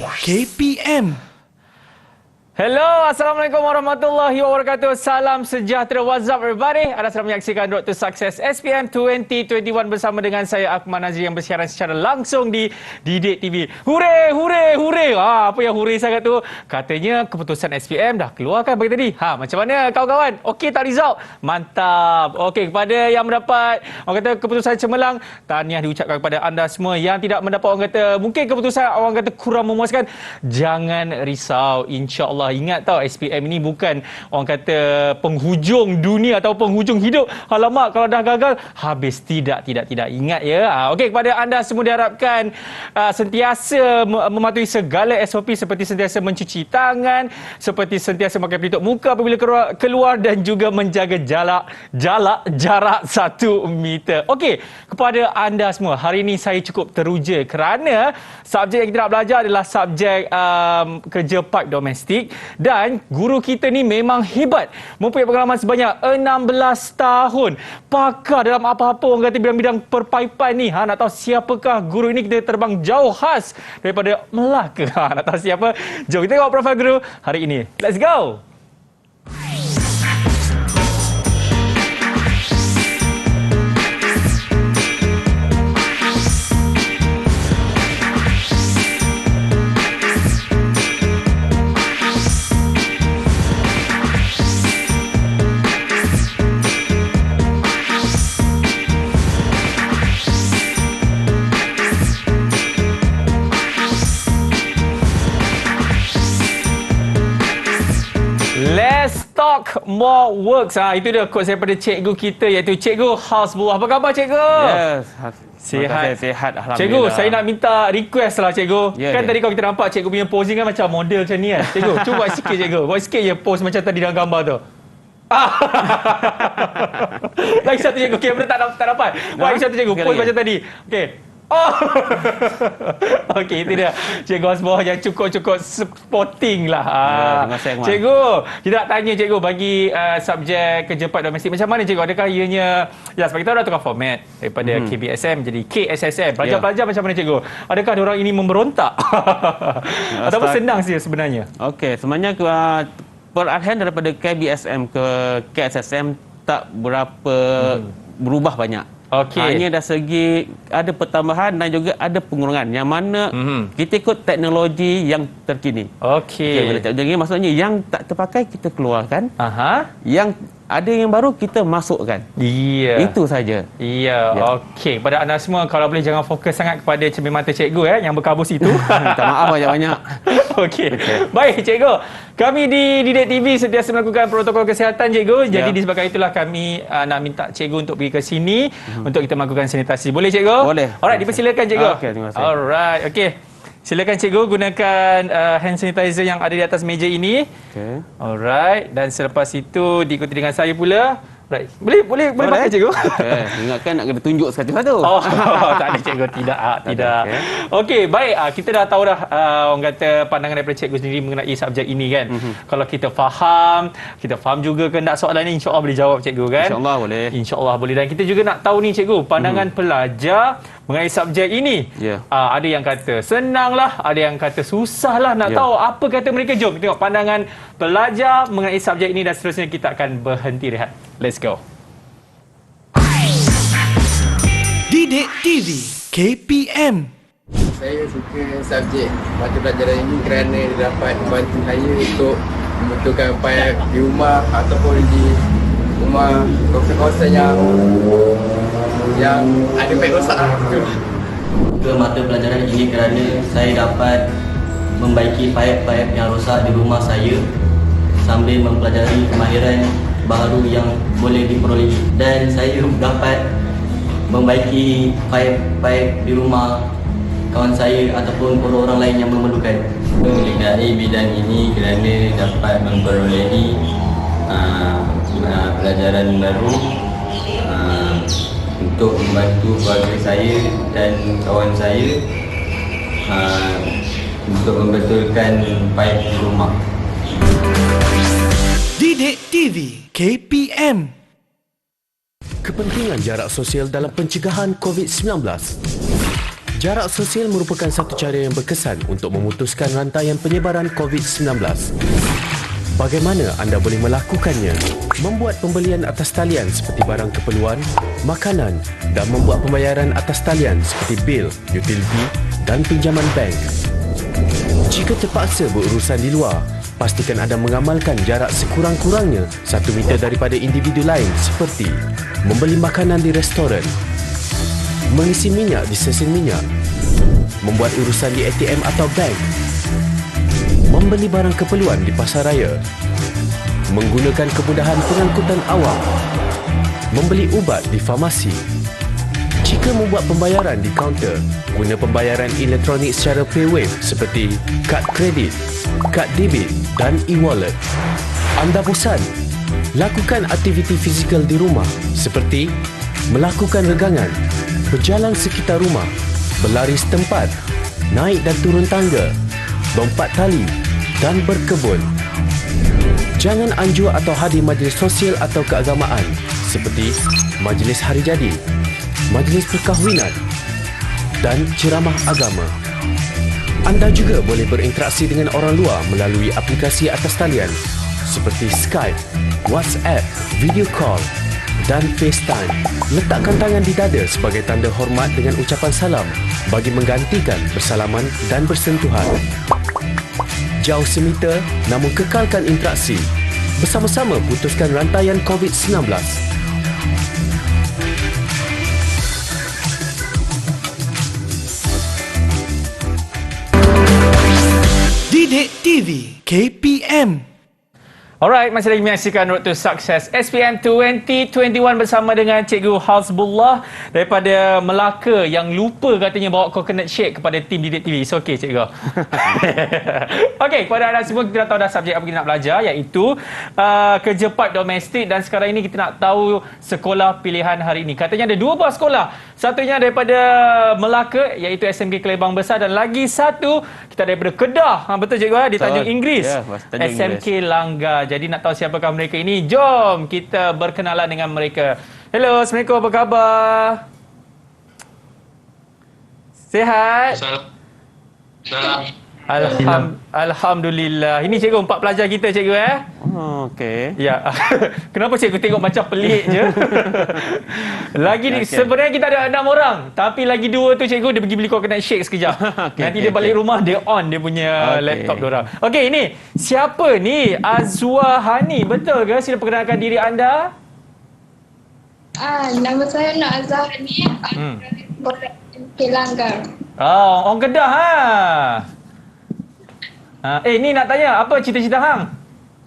KPM. Hello, Assalamualaikum warahmatullahi wabarakatuh. Salam sejahtera. What's up everybody? Anda sedang menyaksikan Road to Success SPM 2021 bersama dengan saya Akmal Nazri yang bersiaran secara langsung di Didik TV. Hurray, hurray, hurray. Apa yang hurray sangat tu? Katanya keputusan SPM dah keluar kan pagi tadi. Macam mana kawan-kawan? Okey tak result? Mantap. Okey, kepada yang mendapat orang kata keputusan cemerlang, tahniah diucapkan kepada anda semua. Yang tidak mendapat orang kata mungkin keputusan orang kata kurang memuaskan, jangan risau. InsyaAllah. Ingat tau, SPM ini bukan orang kata penghujung dunia atau penghujung hidup. Alamak, kalau dah gagal, habis. Tidak. Ingat ya. Okey, kepada anda semua diharapkan sentiasa mematuhi segala SOP seperti sentiasa mencuci tangan, seperti sentiasa memakai pelitup muka apabila keluar dan juga menjaga jarak 1 meter. Okey, kepada anda semua, hari ini saya cukup teruja kerana subjek yang kita nak belajar adalah subjek kerja pipe domestik. Dan guru kita ni memang hebat, mempunyai pengalaman sebanyak 16 tahun, pakar dalam apa-apa orang kata bidang-bidang perpaipan ni. Nak tahu siapakah guru ini? Kita terbang jauh khas daripada Melaka. Nak tahu siapa? Jom kita tengok profil guru hari ini. Let's go. Let's talk more works. Itu dia quote daripada cikgu kita, iaitu Cikgu Hasbullah. Apa khabar cikgu? Yes. Sihat. Alhamdulillah. Cikgu, saya nak minta request lah cikgu. Kan Ya. tadi kalau kita nampak cikgu punya posing kan macam model macam ni kan. Cikgu, cuba buat sikit cikgu. Buat sikit je pose macam tadi dalam gambar tu. Lagi satu cikgu. Kamera tak dapat. Buat lagi satu cikgu. Pose macam tadi. Okey. Okey, itu dia Cikgu Hasbullah yang cukup sporting lah. Terima kasih, Akmal. Cikgu, kita nak tanya cikgu bagi subjek kerja pipe domestik. Macam mana cikgu? Adakah ianya, ya sebab kita dah tukar format daripada KBSM jadi KSSM. Pelajar-pelajar macam mana cikgu? Adakah diorang ini memberontak? Ataupun senang sih sebenarnya? Okey, sebenarnya peralihan daripada KBSM ke KSSM tak berapa berubah banyak. Okey. Hanya dari segi ada pertambahan dan juga ada pengurangan. Yang mana kita ikut teknologi yang terkini. Okey. Jadi maksudnya yang tak terpakai kita keluarkan. Aha. Yang ada yang baru kita masukkan. Iya. Itu saja. Iya. Ya. Okey. Pada anda semua, kalau boleh jangan fokus sangat kepada cermin mata cikgu yang berkabus itu. Minta maaf banyak-banyak. Okey. Baik cikgu. Kami di Didik TV sentiasa melakukan protokol kesihatan cikgu. Jadi disebabkan itulah kami nak minta cikgu untuk pergi ke sini untuk kita melakukan sanitasi. Boleh cikgu? Boleh. Alright, dipersilakan cikgu. Okey, terima kasih. Alright. Okey. Silakan cikgu gunakan hand sanitizer yang ada di atas meja ini. Okey. Alright. Dan selepas itu diikuti dengan saya pula. Right. Boleh pakai cikgu? Okey, ingatkan nak kena tunjuk satu-satu. Tak ada cikgu, tidak. Okey, baik. Kita dah tahu dah orang kata pandangan daripada cikgu sendiri mengenai subjek ini kan. Kalau kita faham juga kehendak soalan ni, insya-Allah boleh jawab cikgu kan? InsyaAllah boleh. Insya-Allah boleh. Dan kita juga nak tahu ni cikgu, pandangan pelajar mengenai subjek ini. Ya. Ada yang kata senang lah, ada yang kata susah lah. Nak tahu apa kata mereka? Jom kita tengok pandangan pelajar mengenai subjek ini dan seterusnya kita akan berhenti rehat. Let's go. Didik TV KPM. Saya suka subjek mata pelajaran ini kerana dia dapat membantu saya untuk membetulkan pipe di rumah ataupun di rumah kawasan-kawasan yang ada pipe rosak. Ke mata pelajaran ini kerana saya dapat membaiki pipe-pipe yang rosak di rumah saya sambil mempelajari kemahiran baru yang boleh diperolehi, dan saya dapat membaiki pipe-pipe di rumah kawan saya ataupun orang lain yang memerlukan. Menyukai bidang ini kerana dapat memperolehi pelajaran baru untuk membantu keluarga saya dan kawan saya untuk membetulkan pipe di rumah. Didik TV KPM. Kepentingan jarak sosial dalam pencegahan COVID-19. Jarak sosial merupakan satu cara yang berkesan untuk memutuskan rantaian penyebaran COVID-19. Bagaimana anda boleh melakukannya? Membuat pembelian atas talian seperti barang keperluan, makanan dan membuat pembayaran atas talian seperti bil, utility dan pinjaman bank. Jika terpaksa berurusan di luar, pastikan anda mengamalkan jarak sekurang-kurangnya 1 meter daripada individu lain seperti membeli makanan di restoran, mengisi minyak di stesen minyak, membuat urusan di ATM atau bank, membeli barang keperluan di pasar raya, menggunakan kemudahan pengangkutan awam, membeli ubat di farmasi. Jika membuat pembayaran di kaunter, guna pembayaran elektronik secara PayWave seperti kad kredit, kad debit dan e-wallet. Anda bosan? Lakukan aktiviti fizikal di rumah seperti melakukan regangan, berjalan sekitar rumah, berlari setempat, naik dan turun tangga, lompat tali dan berkebun. Jangan anjur atau hadir majlis sosial atau keagamaan seperti majlis hari jadi, majlis perkahwinan dan ceramah agama. Anda juga boleh berinteraksi dengan orang luar melalui aplikasi atas talian seperti Skype, WhatsApp, video call dan FaceTime. Letakkan tangan di dada sebagai tanda hormat dengan ucapan salam bagi menggantikan bersalaman dan bersentuhan. Jauh semeter namun kekalkan interaksi. Bersama-sama putuskan rantaian COVID-19. Didik TV KPM. Alright, masih lagi menyaksikan Road to Success SPM 2021 bersama dengan Cikgu Hasbullah daripada Melaka yang lupa katanya bawa coconut shake kepada tim Didik TV. It's okay, Cikgu. Okey, kepada anda semua kita dah tahu dah subjek apa kita nak belajar, iaitu kerja part domestik, dan sekarang ini kita nak tahu sekolah pilihan hari ini. Katanya ada 2 buah sekolah. Satunya daripada Melaka iaitu SMK Kelebang Besar, dan lagi satu kita daripada Kedah. Betul, Cikgu, di Tanjung Inggeris. Ya, Tanjung SMK Langgar. Jadi nak tahu siapakah mereka ini? Jom kita berkenalan dengan mereka. Hello, Assalamualaikum, apa khabar? Sihat? Alhamdulillah. Ini cikgu 4 pelajar kita, cikgu Oh, okey. Ya. Kenapa cikgu tengok macam pelik je? Lagi ni sebenarnya kita ada 6 orang, tapi lagi 2 tu cikgu dia pergi beli coconut shake sekejap. Nanti dia balik rumah dia on dia punya laptop dia orang. Okey, ini siapa ni? Azwa Hani, betul ke? Sila perkenalkan diri anda. Nama saya Nur Azhani, Langgar. Oh, orang Kedah ni nak tanya, apa cita-cita hang?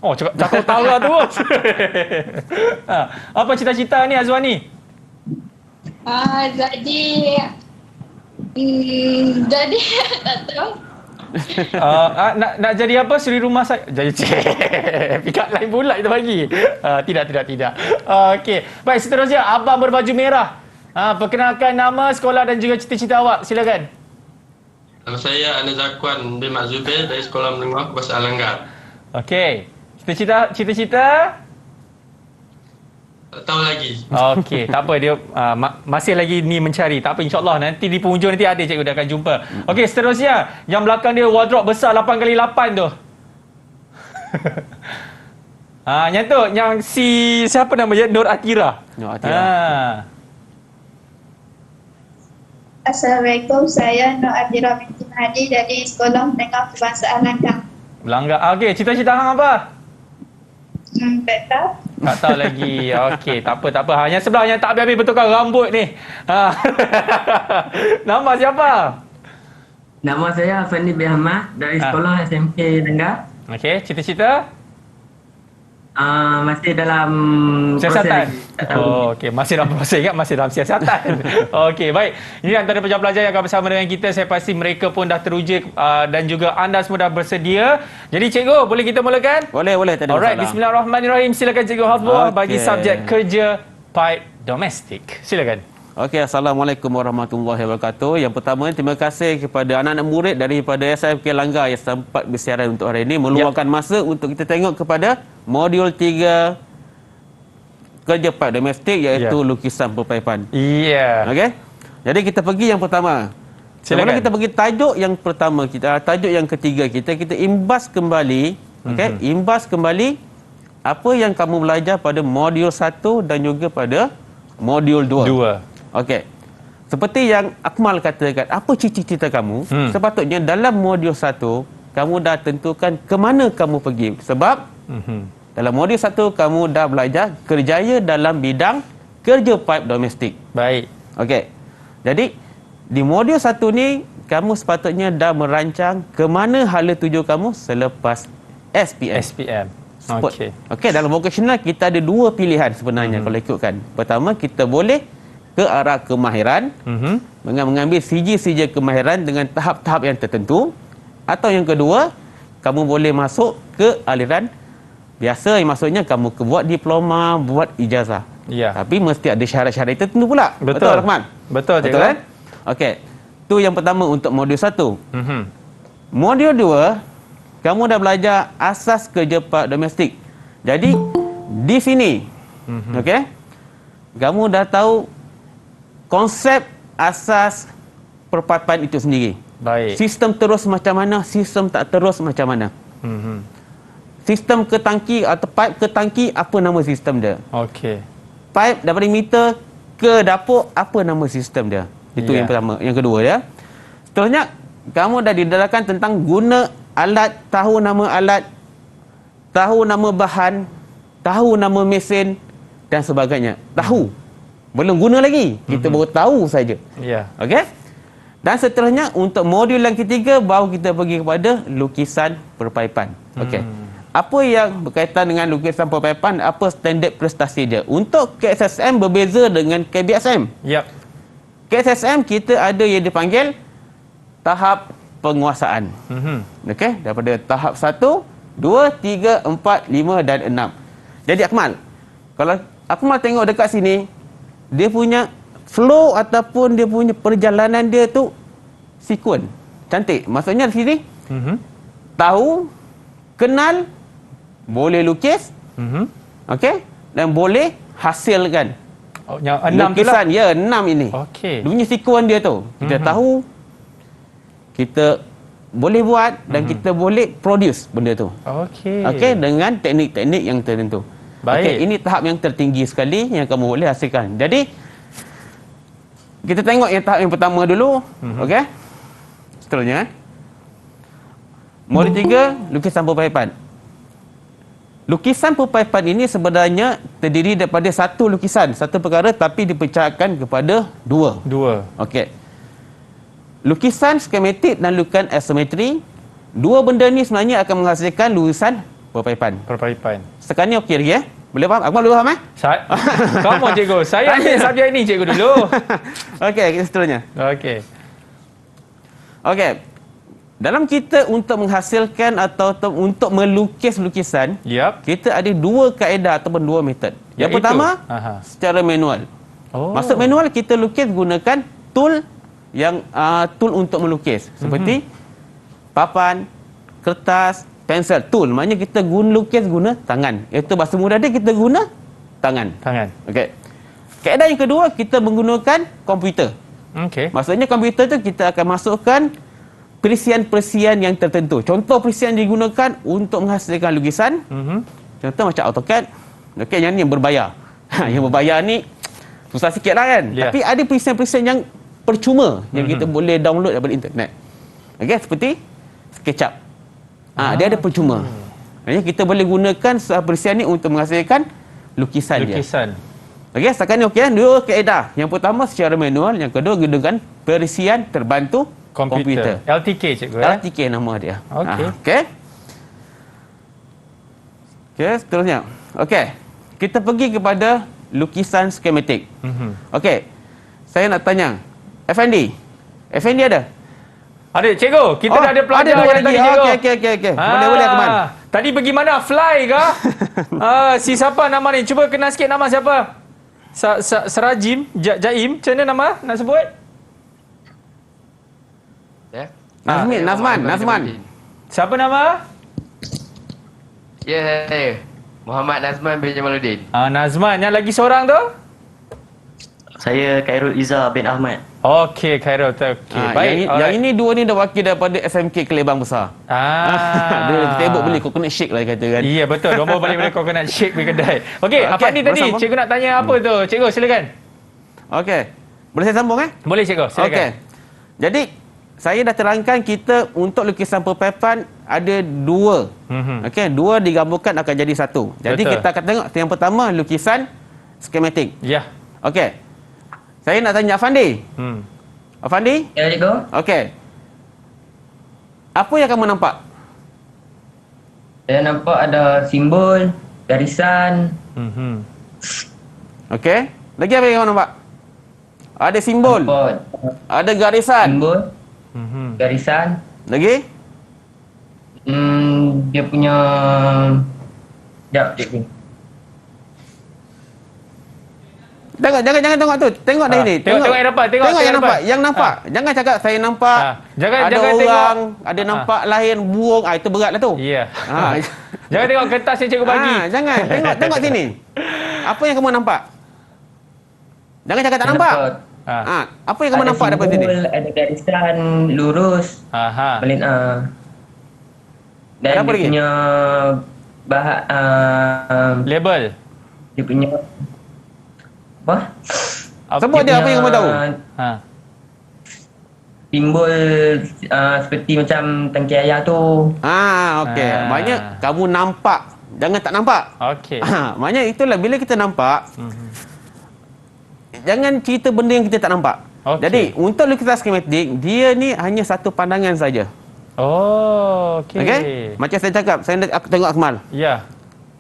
Oh, cakap tahu lah tu. Apa cita-cita ni Azwani? Jadi tak tahu. Nak jadi apa? Suri rumah saya. Jadi pikat lain pula kita bagi. Tidak. Okey. Baik, seterusnya abang berbaju merah. Perkenalkan nama, sekolah dan juga cita-cita awak. Silakan. Nama saya Ana Zakwan bin Mak Zubair dari Sekolah Menengah Kebangsaan Langgar. Okey. Cita-cita? Tak tahu lagi. Okey, tak apa, dia masih lagi ni mencari. Tak apa, insya-Allah nanti di penghujung nanti ada cikgu dah akan jumpa. Okey, seterusnya yang belakang dia wardrobe besar 8x8 tu. Yang tu, yang si siapa nama dia? Nur Atira. Assalamualaikum, saya Nur Atira binti Mahdi dari Sekolah Menengah Kebangsaan Langgar. Langgar. Okey, cita-cita hang apa? Tak tahu. Tak tahu lagi. Okey, tak apa. Yang sebelah yang tak habis-habis betulkan rambut ni. Nama siapa? Nama saya Afandi bin Ahmad dari Sekolah SMK Langgar. Okey, cita-cita? Masih dalam siasatan. proses. Okey, masih dalam proses, ingat masih dalam siasatan. Okey, baik. Ini antara pelajar-pelajar yang akan bersama dengan kita. Saya pasti mereka pun dah teruja dan juga anda semua dah bersedia. Jadi cikgu, boleh kita mulakan? Boleh, tak ada Alright, masalah. bismillahirrahmanirrahim. Silakan cikgu Hafizullah bagi subjek kerja part domestik. Silakan. Okey, Assalamualaikum warahmatullahi wabarakatuh. Yang pertama, terima kasih kepada anak-anak murid daripada SMK Langgar yang sempat bersiaran untuk hari ini, meluangkan masa untuk kita tengok kepada modul 3 kerja part domestik, iaitu lukisan perpaipan. Ya. Okey. Jadi kita pergi yang pertama. Silakan. Kita bagi tajuk yang pertama kita, tajuk yang ketiga kita imbas kembali, okey, imbas kembali apa yang kamu belajar pada modul 1 dan juga pada modul 2. Okey. Seperti yang Akmal katakan, apa cita-cita kamu? Sepatutnya dalam modul 1 kamu dah tentukan ke mana kamu pergi. Sebab dalam modul 1 kamu dah belajar kerjaya dalam bidang kerja pipe domestik. Baik. Okey. Jadi di modul 1 ni kamu sepatutnya dah merancang ke mana hala tuju kamu selepas SPM. Okey. Okey, dalam vocational kita ada dua pilihan sebenarnya kalau ikutkan. Pertama, kita boleh ke arah kemahiran dengan mengambil sijil-sijil kemahiran dengan tahap-tahap yang tertentu, atau yang kedua, kamu boleh masuk ke aliran biasa, yang maksudnya kamu buat diploma, buat ijazah. Ya. Tapi mesti ada syarat-syarat tertentu pula. Betul. Rahman? Betul kan? Okey. Tu yang pertama untuk modul 1. Modul 2, kamu dah belajar asas kerja pipe domestik. Jadi di sini, okey, kamu dah tahu konsep asas perpipaan itu sendiri. Baik. Sistem terus macam mana, sistem tak terus macam mana. Sistem ke tangki atau pipe ke tangki, apa nama sistem dia? Okey. Pipe daripada meter ke dapur, apa nama sistem dia? Itu yang pertama. Yang kedua ya. Seterusnya, kamu dah didedahkan tentang guna alat, tahu nama alat, tahu nama bahan, tahu nama mesin dan sebagainya. Tahu. Belum guna lagi. Kita baru tahu saja. Ya. Okey? Dan seterusnya untuk modul yang ketiga baru kita pergi kepada lukisan perpaipan. Okey. Apa yang berkaitan dengan lukisan perpaipan, apa standard prestasi dia? Untuk KSSM berbeza dengan KBSM. Yap. KSSM kita ada yang dipanggil tahap penguasaan. Okey, daripada tahap 1, 2, 3, 4, 5 dan 6. Jadi Akmal, kalau Akmal tengok dekat sini, dia punya flow ataupun dia punya perjalanan dia tu sekuen. Cantik. Maksudnya di sini tahu, kenal, boleh lukis, okey, dan boleh hasilkan. Oh, yang 6 tu lukisan, lah. ya, 6 ini. Okey. Dia punya sekuen dia tu. Kita tahu, kita boleh buat dan kita boleh produce benda tu. Okey. Okey, dengan teknik-teknik yang tertentu. Baik. Okey, ini tahap yang tertinggi sekali yang kamu boleh hasilkan. Jadi kita tengok yang tahap yang pertama dulu. Okey. Seterusnya. Modul 3, lukisan perpaipan. Lukisan perpaipan ini sebenarnya terdiri daripada satu lukisan, satu perkara, tapi dipecahkan kepada dua. Okey. Lukisan skematik dan lukisan asimetri, dua benda ni sebenarnya akan menghasilkan lukisan perpaipan. Sekarang ni okey lagi ya? Boleh faham? Akmal boleh faham eh? Kamu cikgu. Saya ambil subjek ni cikgu dulu. Okey, kita seterusnya. Okey. Okey. Dalam kita untuk menghasilkan atau untuk melukis lukisan, kita ada dua kaedah ataupun dua metod. Yang pertama, secara manual. Maksud manual, kita lukis gunakan tool yang tool untuk melukis. Seperti papan, kertas, pensel, tool. Maknanya kita lukis guna tangan. Itu bahasa mudah dia, kita guna tangan. Okey. Kaedah yang kedua, kita menggunakan komputer. Okey. Maksudnya komputer tu kita akan masukkan perisian-perisian yang tertentu. Contoh perisian digunakan untuk menghasilkan lukisan. Contoh macam AutoCAD. Okey, yang ni yang berbayar. Yang berbayar ni susah sikit lah kan. Tapi ada perisian-perisian yang percuma yang kita boleh download daripada internet. Okey, seperti SketchUp. Dia ada percuma. Maksudnya kita boleh gunakan perisian ni untuk menghasilkan lukisan dia. Okey, setakat ni okey. Dua kaedah. Yang pertama secara manual, yang kedua gunakan perisian terbantu komputer. LTK cikgu LTK nama dia. Okey. Okey, seterusnya. Okey. Kita pergi kepada lukisan skematik. Okey. Saya nak tanya, Effendi. Effendi ada? Ada cikgu. Kita dah ada pelajar yang tadi cikgu. Okey. Boleh ke mana? Tadi pergi mana? Fly ke? Si siapa nama ni? Cuba kenal sikit nama siapa? Serajim, Jaim. Macam mana nama nak sebut? Nazman. Siapa nama? Ya, saya. Muhammad Nazman bin Jamaluddin. Nazman. Yang lagi seorang tu? Saya Khairul Izzah bin Ahmad. Okey, Khairul. Okey, baik. Yang ini dua ni dah wakil daripada SMK Kelebang Besar. Dia tebok beli coconut shake lah kata kan. Ya, betul. Diorang balik beli coconut shake di kedai. Okey, apa ni tadi? bersambung. Cikgu nak tanya apa tu? Cikgu, silakan. Okey. Boleh saya sambung Boleh, cikgu. Silakan. Okey. Jadi saya dah terangkan kita untuk lukisan perpapan ada dua. Okey, dua digabungkan akan jadi satu. Jadi Betul. kita akan tengok yang pertama lukisan skematik. Ya. Okey. Saya nak tanya Afandi. Afandi? Ya, cikgu. Okey. Apa yang kamu nampak? Saya nampak ada simbol, garisan. Okey. Lagi apa yang kamu nampak? Ada simbol. Nampak Ada garisan. simbol, garisan. Lagi? Dia punya... Sekejap, cikgu. Jangan tengok tu. Tengok dah ini. Tengok yang dapat. Tengok yang nampak. Yang nampak. Jangan cakap saya nampak. Jangan ada tengok. orang, ada nampak lain buang. Itu beratlah tu. Ya. Ha. Jangan tengok kertas yang cikgu bagi. Jangan. Tengok sini. Apa yang kamu nampak? Jangan cakap tak nampak. Apa yang kamu nampak daripada sini? Ada garisan lurus. Balik dan apa dia lagi? punya label. Dia punya apa? Sebut dia apa yang kamu tahu. Simbol seperti macam tangki air tu. Okey. Maknanya kamu nampak. Jangan tak nampak. Okey. Maknanya itulah bila kita nampak. Jangan cerita benda yang kita tak nampak. Okey. Jadi untuk lukisan skematik, dia ni hanya satu pandangan saja. Okey. Okey? Macam saya cakap, aku tengok Akmal. Ya.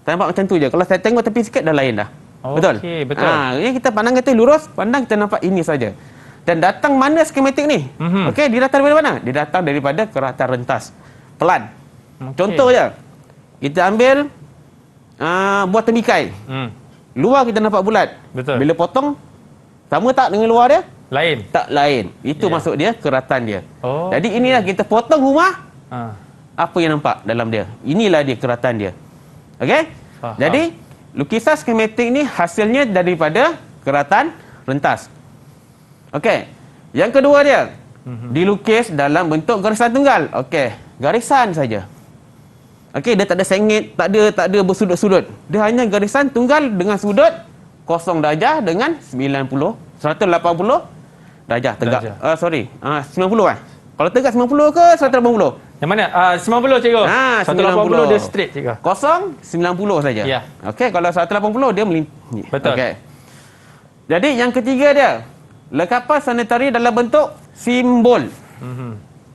Saya nampak macam tu je. Kalau saya tengok tepi sikit dah lain dah. Betul? Okey, betul. Yang kita pandang kata lurus, pandang kita nampak ini saja. Dan datang mana skematik ni? Okey, dia datang daripada mana? Dia datang daripada keratan rentas. Pelan. Contoh je. Kita ambil buah temikai. Luar kita nampak bulat. Betul. Bila potong, sama tak dengan luar dia? Lain. Tak lain. Itu maksud dia keratan dia. Oh. Jadi inilah kita potong rumah. Apa yang nampak dalam dia? Inilah dia keratan dia. Okey? Jadi lukisan skematik ni hasilnya daripada keratan rentas. Okey. Yang kedua dia dilukis dalam bentuk garisan tunggal. Okey, garisan saja. Okey, dia tak ada sengit, tak ada bersudut-sudut. Dia hanya garisan tunggal dengan sudut 0 darjah dengan 180 darjah tegak. 90 Kalau tegak 90 ke 180? Yang mana? 90 cikgu. 180 dia straight cikgu. 90 saja. Ya. Okey, kalau 180 dia melimpah. Betul. Okey. Jadi yang ketiga dia, lekapan sanitari dalam bentuk simbol.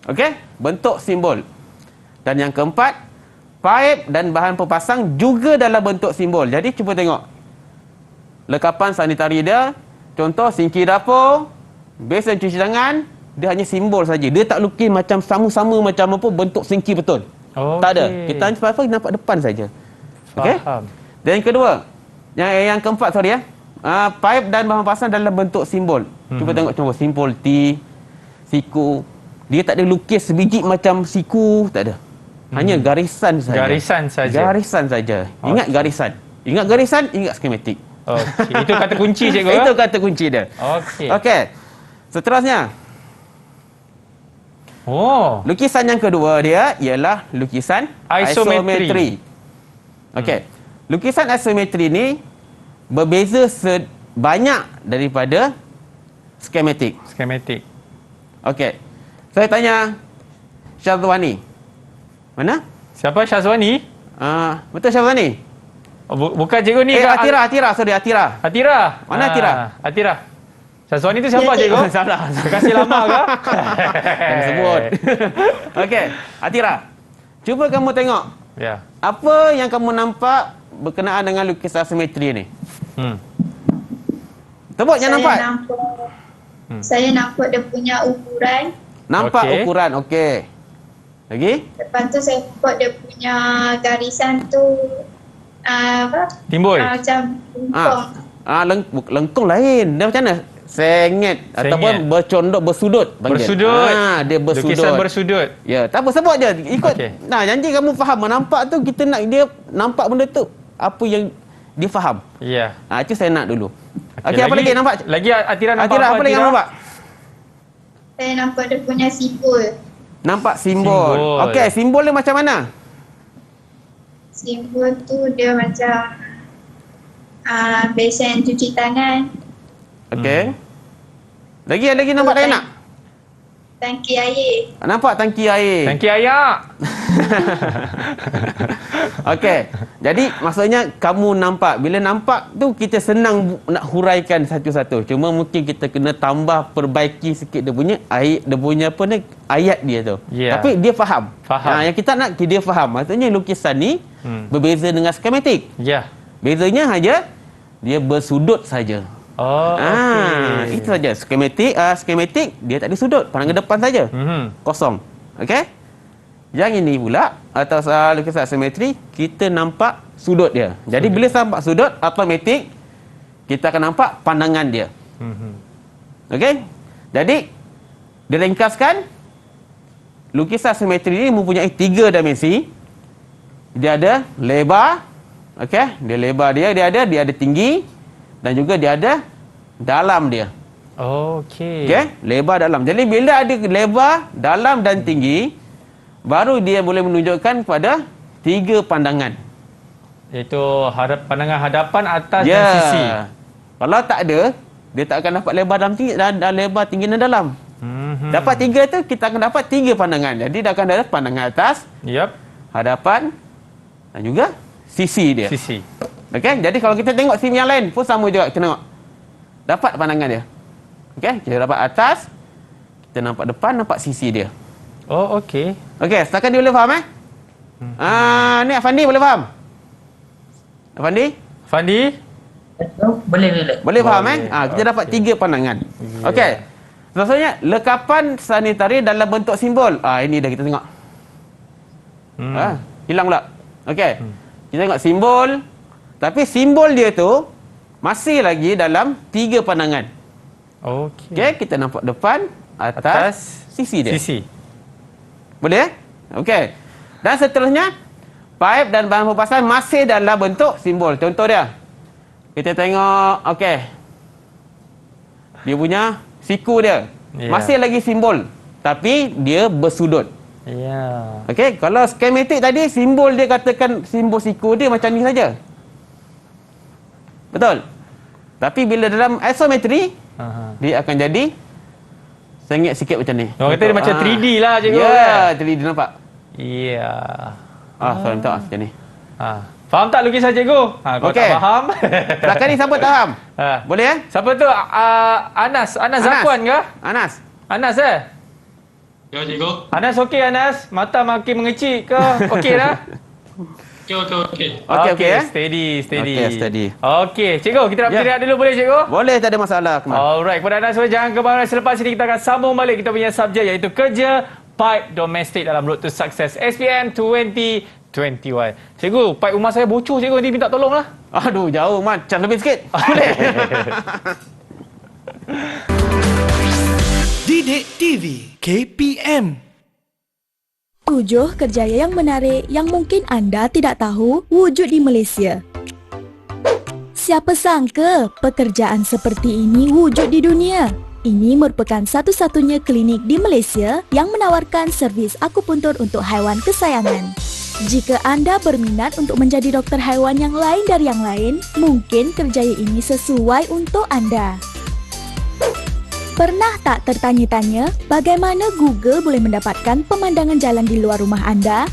Okey, bentuk simbol. Dan yang keempat, paip dan bahan pepasang juga dalam bentuk simbol. Jadi cuba tengok. Lekapan sanitari dia, contoh sinki dapur, besen cuci tangan, dia hanya simbol saja. Dia tak lukis macam sama-sama macam apa bentuk sinki betul. Tak ada. Kita hanya nampak depan saja. Okey? Dan yang kedua, yang keempat paip dan bahan pepasang dalam bentuk simbol. Cuba tengok contoh simbol T, siku. Dia tak ada lukis sebiji macam siku, tak ada. Hanya garisan saja. Garisan saja. Garisan saja. Ingat garisan. Ingat garisan, ingat skematik. Okey, itu kata kunci cikgu. Itu kata kunci dia. Okey. Okey. Seterusnya. Lukisan yang kedua dia ialah lukisan isometri. Okey. Lukisan isometri ni berbeza banyak daripada skematik. Okey. Saya tanya Syazwani. Mana? Siapa Syazwani? Betul Syazwani? Bukan cikgu ni. Atira. Mana Atira? Atira. Syazwani tu siapa cikgu? Salah. Kasih lama ke? Jangan sebut. Okey, Atira. Cuba kamu tengok. Ya. Apa yang kamu nampak berkenaan dengan lukisan simetri ni? Sebut yang nampak. Saya nampak dia punya ukuran. Nampak ukuran, okey. Lagi? Lepas tu saya nampak dia punya garisan tu timbul. Macam lengkung. Lengkung lain. Dia macam mana? Sengit ataupun bercondok bersudut panggil. Bersudut. Dia bersudut. Lukisan bersudut. Ya, tak apa sebut je. Ikut. Janji kamu faham. Nampak tu kita nak dia nampak benda tu apa yang dia faham. Ya. Itu saya nak dulu. Okey, apa lagi nampak? Lagi Atira nampak apa lagi nampak? Saya nampak dia punya simbol. Nampak simbol. Simbol. Okey, simbol dia macam mana? Simbol tu dia macam besen cuci tangan, Okey. Lagi nampak tak nak? tangki air. Nampak tangki air. Tangki ayak. Okey. Jadi maksudnya kamu nampak. Bila nampak tu kita senang nak huraikan satu-satu. Cuma mungkin kita kena tambah perbaiki sikit dia punya ayat, dia punya apa ni, ayat dia tu. Ya. Tapi dia faham. Faham. Yang kita nak dia faham. Maksudnya lukisan ni berbeza dengan skematik. Ya. Bezanya hanya dia bersudut saja. Oh, okey. Itu saja. Skematik dia tak ada sudut, pandangan depan saja. Kosong. Okey? Yang ini pula atas lukisan asimetri kita nampak sudut dia. Jadi bila nampak sudut automatik kita akan nampak pandangan dia. Okey? Jadi diringkaskan lukisan asimetri ini mempunyai 3 dimensi. Dia ada lebar, okey? Dia lebar dia ada tinggi dan juga dia ada dalam dia. Okey. Okey, lebar dalam. Jadi bila ada lebar, dalam dan tinggi, baru dia boleh menunjukkan kepada 3 pandangan. Iaitu pandangan hadapan, atas dan sisi. Kalau tak ada, dia tak akan dapat lebar dalam tinggi dan lebar tinggi dan dalam. Dapat 3 tu kita akan dapat 3 pandangan. Jadi dia akan ada pandangan atas, hadapan dan juga sisi dia. Sisi. Okey, jadi kalau kita tengok sim yang lain pun sama juga, kita tengok. Dapat pandangan dia. Okey, kita dapat atas, kita nampak depan, nampak sisi dia. Oh, okey. Okey, setakat dia boleh faham ni Afandi boleh faham? Afandi? Fandi? Boleh. Boleh faham kita dapat 3 pandangan. Okey. Maksudnya lekapan sanitari dalam bentuk simbol. Ini dah kita tengok. Hilang pula. Okey. Kita tengok simbol. Tapi simbol dia tu masih lagi dalam 3 pandangan. Okey. Okey, kita nampak depan, atas, sisi dia. Sisi. Boleh? Okey. Dan seterusnya, paip dan bahan pembasahan masih dalam bentuk simbol. Contoh dia. Kita tengok, okey. Dia punya siku dia. Masih lagi simbol. Tapi dia bersudut. Ya. Okey, kalau skematik tadi, simbol dia katakan simbol siku dia macam ni saja. Betul? Tapi bila dalam isometri, dia akan jadi sengit sikit macam ni. Orang kata dia macam 3D lah cikgu. Ya, 3D nampak. Ya. Sorry, minta maaf macam ni. Faham tak lukisan cikgu? Kalau tak faham. Setakat ni siapa tak faham? Boleh Siapa tu? Anas Zakwan ke? Anas Ya, cikgu. Anas okey Anas? Mata makin mengecik ke? Okey dah? Okey. Okey. Steady. Okey, steady. Okey, cikgu, kita nak berteriak dulu boleh cikgu? Boleh, tak ada masalah. Alright, kepada anda semua jangan ke mana. Selepas ini kita akan sambung balik kita punya subjek iaitu kerja pipe domestik dalam Road to Success SPM 2021. Cikgu, pipe rumah saya bocor cikgu, nanti minta tolonglah. Aduh, jauh man. Cas lebih sikit. Boleh. Didik TV KPM. 7 kerjaya yang menarik yang mungkin anda tidak tahu wujud di Malaysia. Siapa sangka pekerjaan seperti ini wujud di dunia? Ini merupakan satu-satunya klinik di Malaysia yang menawarkan servis akupuntur untuk haiwan kesayangan. Jika anda berminat untuk menjadi doktor haiwan yang lain dari yang lain, mungkin kerjaya ini sesuai untuk anda. Pernah tak tertanya-tanya bagaimana Google boleh mendapatkan pemandangan jalan di luar rumah anda?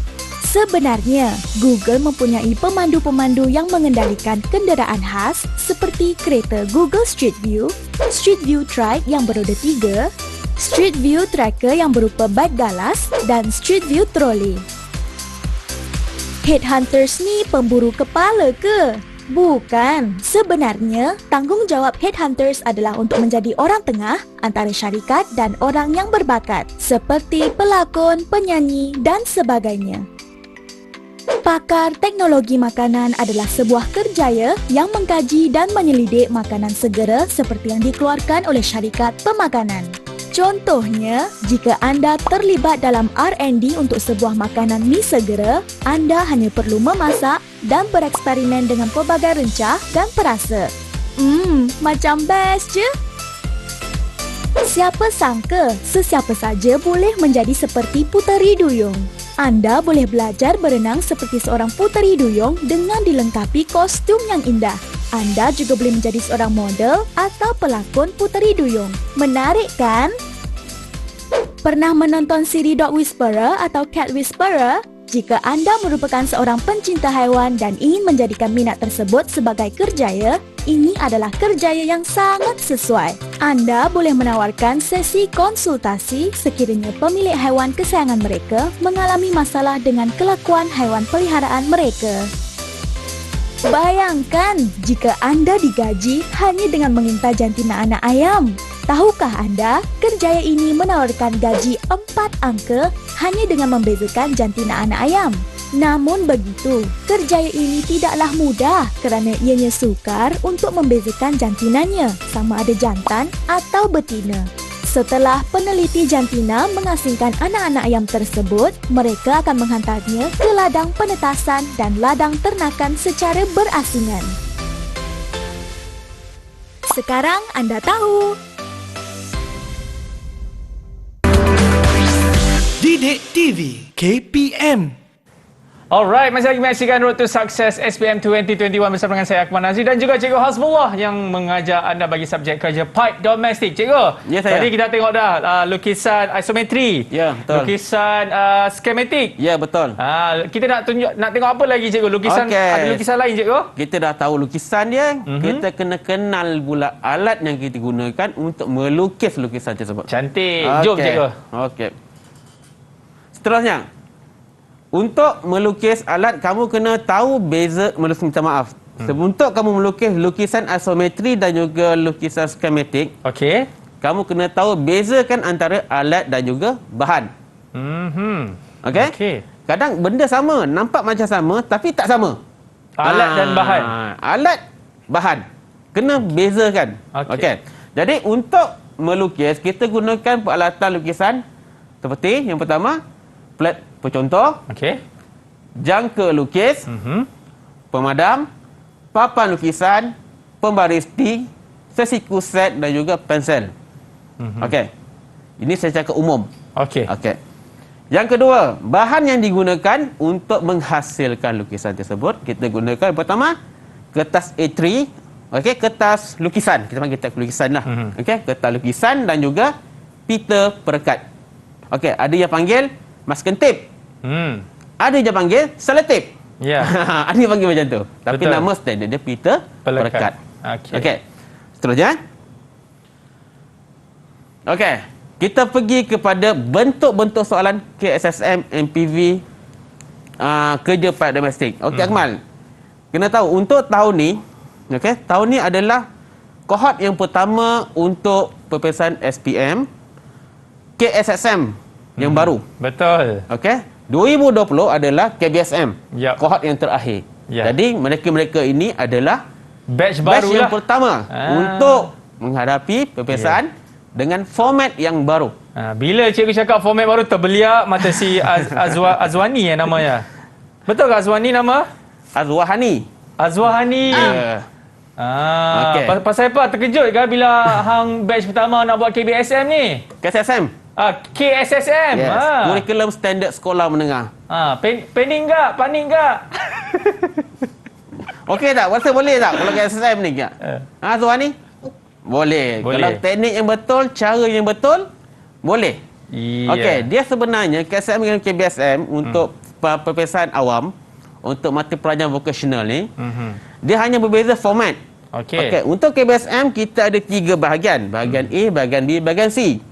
Sebenarnya, Google mempunyai pemandu-pemandu yang mengendalikan kenderaan khas seperti kereta Google Street View, Street View Trike yang beroda 3, Street View Tracker yang berupa beg galas dan Street View Trolley. Headhunters ni pemburu kepala ke? Bukan. Sebenarnya, tanggungjawab headhunters adalah untuk menjadi orang tengah antara syarikat dan orang yang berbakat, seperti pelakon, penyanyi dan sebagainya. Pakar teknologi makanan adalah sebuah kerjaya yang mengkaji dan menyelidik makanan segera seperti yang dikeluarkan oleh syarikat pemakanan. Contohnya, jika anda terlibat dalam R&D untuk sebuah makanan mi segera, anda hanya perlu memasak dan bereksperimen dengan pelbagai rencah dan perasa. Macam best je. Siapa sangka sesiapa saja boleh menjadi seperti puteri duyung. Anda boleh belajar berenang seperti seorang puteri duyung dengan dilengkapi kostum yang indah. Anda juga boleh menjadi seorang model atau pelakon puteri duyung. Menarik kan? Pernah menonton siri Dog Whisperer atau Cat Whisperer? Jika anda merupakan seorang pencinta haiwan dan ingin menjadikan minat tersebut sebagai kerjaya, ini adalah kerjaya yang sangat sesuai. Anda boleh menawarkan sesi konsultasi sekiranya pemilik haiwan kesayangan mereka mengalami masalah dengan kelakuan haiwan peliharaan mereka. Bayangkan jika anda digaji hanya dengan mengintai jantina anak ayam. Tahukah anda, kerjaya ini menawarkan gaji 4 angka hanya dengan membezakan jantina anak ayam. Namun begitu, kerjaya ini tidaklah mudah kerana ianya sukar untuk membezakan jantinanya sama ada jantan atau betina. Setelah peneliti jantina mengasingkan anak-anak ayam tersebut, mereka akan menghantarnya ke ladang penetasan dan ladang ternakan secara berasingan. Sekarang anda tahu. Didik TV KPM. Alright, masih lagi menyaksikan Road to Success SPM 2021 bersama dengan saya Akmal Nazri dan juga Cikgu Hasbullah yang mengajar anda bagi subjek kerja pipe domestik. Cikgu, ya, saya. tadi kita tengok dah lukisan isometri, ya, betul. Lukisan skematik. Ya, betul. Kita nak tengok apa lagi Cikgu? Lukisan, ada lukisan lain Cikgu? Kita dah tahu lukisan dia, kita kena kenal pula alat yang kita gunakan untuk melukis lukisan tersebut. Cantik. Jom Cikgu. Okey. Seterusnya, untuk melukis alat, kamu kena tahu beza, minta maaf. Untuk kamu melukis lukisan isometri dan juga lukisan skematik, okey, kamu kena tahu bezakan antara alat dan juga bahan. Okey? Okey. Kadang benda sama, nampak macam sama tapi tak sama. Alat dan bahan. Alat, bahan. Kena bezakan. Okey. Jadi untuk melukis, kita gunakan peralatan lukisan seperti yang pertama, plat pencontoh, jangka lukis, pemadam, papan lukisan, pembaris T, sesiku set dan juga pensel. Okey. Ini saya cakap umum. Okey. Yang kedua, bahan yang digunakan untuk menghasilkan lukisan tersebut, kita gunakan pertama kertas A3, kertas lukisan. Kita panggil kertas lukisan lah. Kertas lukisan dan juga pita perekat. Ada yang panggil masking tape. Ada yang panggil selotip. Ada yang panggil macam tu. Tapi betul, nama standard dia pita perekat. Seterusnya. Kita pergi kepada bentuk-bentuk soalan KSSM, MPV, kerja pipe domestik. Akmal. Kena tahu untuk tahun ni, tahun ni adalah kohort yang pertama untuk peperiksaan SPM KSSM yang baru. Betul. 2020 adalah KBSM, kohort yang terakhir. Jadi mereka-mereka ini adalah batch yang pertama untuk menghadapi peperiksaan dengan format yang baru. Bila cikgu cakap format baru, terbeliak mata si Azwani namanya. Betul ke Azwani nama? Azwahani. Pasal apa? Terkejut ke bila hang batch pertama nak buat KBSM ni? KSSM. KSSM. Kurikulum standard sekolah menengah. Panik tak? Okey tak? Rasa boleh tak kalau KSSM ni? Azwani? Boleh. Kalau teknik yang betul, cara yang betul, boleh. Dia sebenarnya KSSM dengan KBSM untuk peperiksaan awam, untuk mata pelajaran vocational ni, dia hanya berbeza format. Untuk KBSM kita ada 3 bahagian. Bahagian A, bahagian B, bahagian C.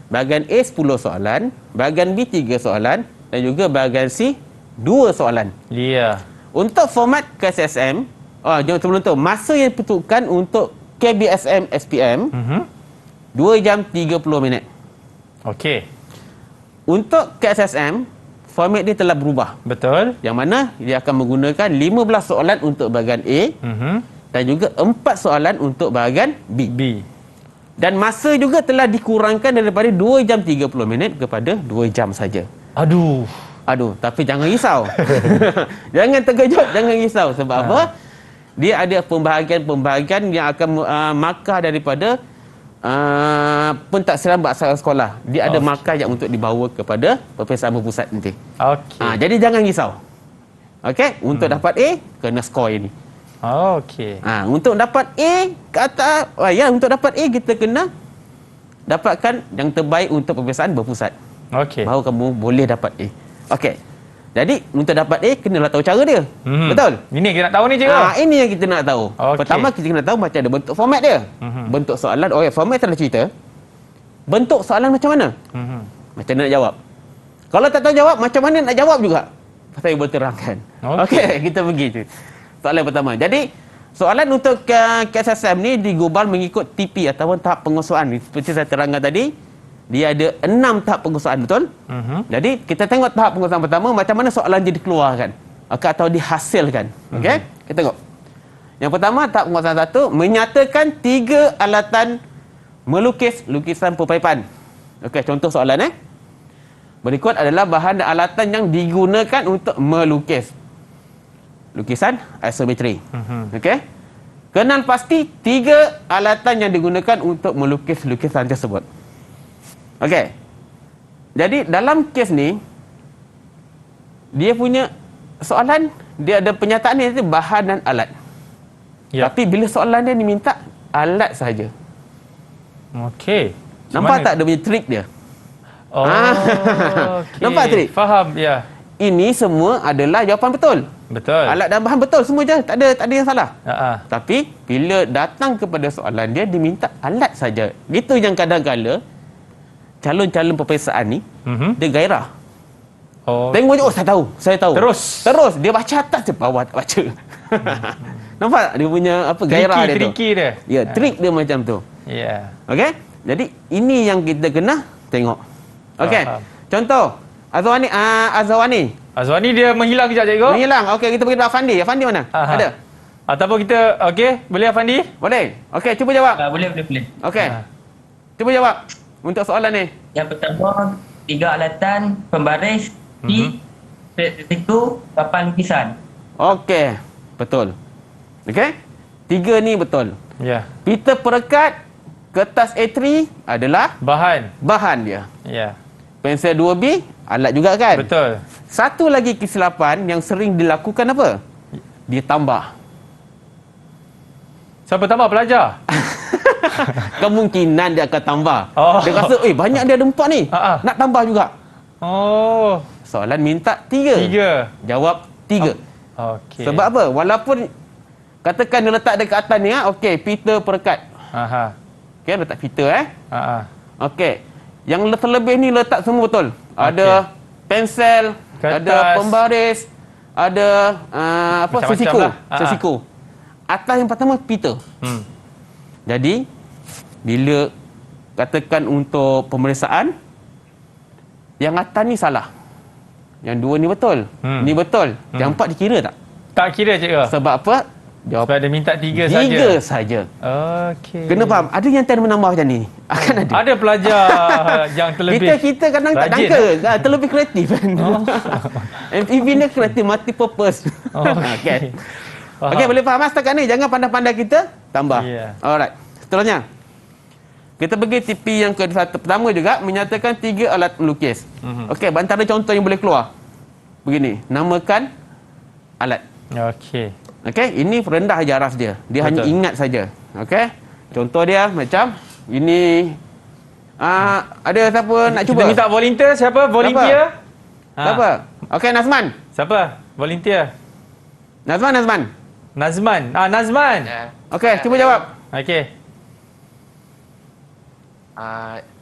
Bahagian A 10 soalan, bahagian B 3 soalan dan juga bahagian C 2 soalan. Untuk format KSSM, sebelum tu, masa yang diperuntukkan untuk KBSM SPM 2 jam 30 minit. Untuk KSSM, format dia telah berubah. Betul. Yang mana dia akan menggunakan 15 soalan untuk bahagian A dan juga 4 soalan untuk bahagian B. Dan masa juga telah dikurangkan daripada 2 jam 30 minit kepada 2 jam saja. Aduh, tapi jangan risau. Jangan terkejut, jangan risau. Sebab apa? Dia ada pembahagian-pembahagian yang akan markah daripada pun tak serambat asal sekolah. Dia ada markah yang untuk dibawa kepada peperiksaan berpusat nanti. Okey. Jadi jangan risau. Okey, untuk dapat A kena skor ini. Okey. Untuk dapat A ke atas, untuk dapat A kita kena dapatkan yang terbaik untuk peperiksaan berpusat. Okey. Baru kamu boleh dapat A. Okey. Jadi untuk dapat A kenalah tahu cara dia. Betul? Ini kita nak tahu ni cikgu. Ini yang kita nak tahu. Okey. Pertama kita kena tahu macam ada bentuk format dia. Bentuk soalan, format telah cerita. Bentuk soalan macam mana? Macam mana nak jawab? Kalau tak tahu jawab, macam mana nak jawab juga? Saya boleh terangkan. Okey, kita pergi tu. Soalan pertama. Jadi, soalan untuk KSSM ni digubal mengikut TP ataupun tahap pengusuhan. Seperti saya terangkan tadi, dia ada 6 tahap pengusuhan, betul? Jadi, kita tengok tahap pengusuhan pertama, macam mana soalan dia dikeluarkan atau dihasilkan. Okey? Kita tengok. Yang pertama, tahap pengusuhan 1, menyatakan 3 alatan melukis lukisan perpaipan. Okey, contoh soalan berikut adalah bahan dan alatan yang digunakan untuk melukis lukisan isometri. Okey. Kenal pasti 3 alatan yang digunakan untuk melukis lukisan tersebut. Okey. Jadi dalam kes ni dia punya soalan, dia ada pernyataan ni bahan dan alat. Tapi bila soalan dia diminta alat saja. Okey. Nampak tak dia punya trik dia? Okay. Nampak trik? Faham, ya. Ini semua adalah jawapan betul. Betul. Alat dan bahan betul semua je, tak ada yang salah. Tapi bila datang kepada soalan dia diminta alat saja. Itu yang kadang-kala calon-calon peperiksaan ni dia gairah. Tengok je, saya tahu. Terus dia baca atas je, bawah tak baca. Nampak dia punya gairah dia tu. Triki dia. Ya, trik dia macam tu. Ya. Okey? Jadi ini yang kita kena tengok. Okey. Contoh Azwani dia menghilang kejap cikgu. Menghilang. Okey, kita pergi ke Afandi. Afandi mana? Ada. Ataupun kita boleh Afandi? Boleh. Okey, cuba jawab. Boleh. Okey. Cuba jawab untuk soalan ni. Yang pertama, 3 alatan pembaris di situ papan lukisan. Okey. Betul. Okey? 3 ni betul. Ya. Pita perekat kertas A3 adalah bahan dia. Ya. Pensel 2B alat juga kan? Betul. Satu lagi kesilapan yang sering dilakukan apa? Dia tambah. Siapa tambah? Pelajar? Kemungkinan dia akan tambah. Dia rasa, banyak dia ada 4 ni. Nak tambah juga. Soalan minta 3. Jawab 3. Okey. Sebab apa? Walaupun katakan dia letak dekat atas ni, pita perekat. Okey, letak pita Okey. Yang terlebih ni letak semua betul. Ada pensel, kertas, ada pembaris, ada sesiku. Atas yang pertama pita. Jadi bila katakan untuk pemeriksaan, yang atas ni salah. Yang 2 ni betul. Ni betul. Yang 4 dikira tak? Tak kira cikgu. Sebab apa? Sebab dia minta 3 saja. 3 saja. Okey. Kena faham. Ada yang tak menambah macam ni. Akan ada. Ada pelajar yang terlebih. Kita kadang tak jangka. Terlebih kreatif. MPV ni kreatif, multi purpose. Okay. Okey, boleh faham setakat ni. Jangan pandai-pandai kita tambah. Alright. Seterusnya. Kita pergi TP yang pertama juga, menyatakan 3 alat melukis. Okey, antara contoh yang boleh keluar. Begini, namakan alat. Okey, ini rendah jaras dia. Dia hanya ingat saja. Okey. Contoh dia macam ini. Ada siapa nak cuba? Kita minta volunteer. Siapa? Volunteer? Siapa? Okey, Nazman. Siapa? Volunteer. Nazman. Nazman. Okey, cuba jawab. Okey.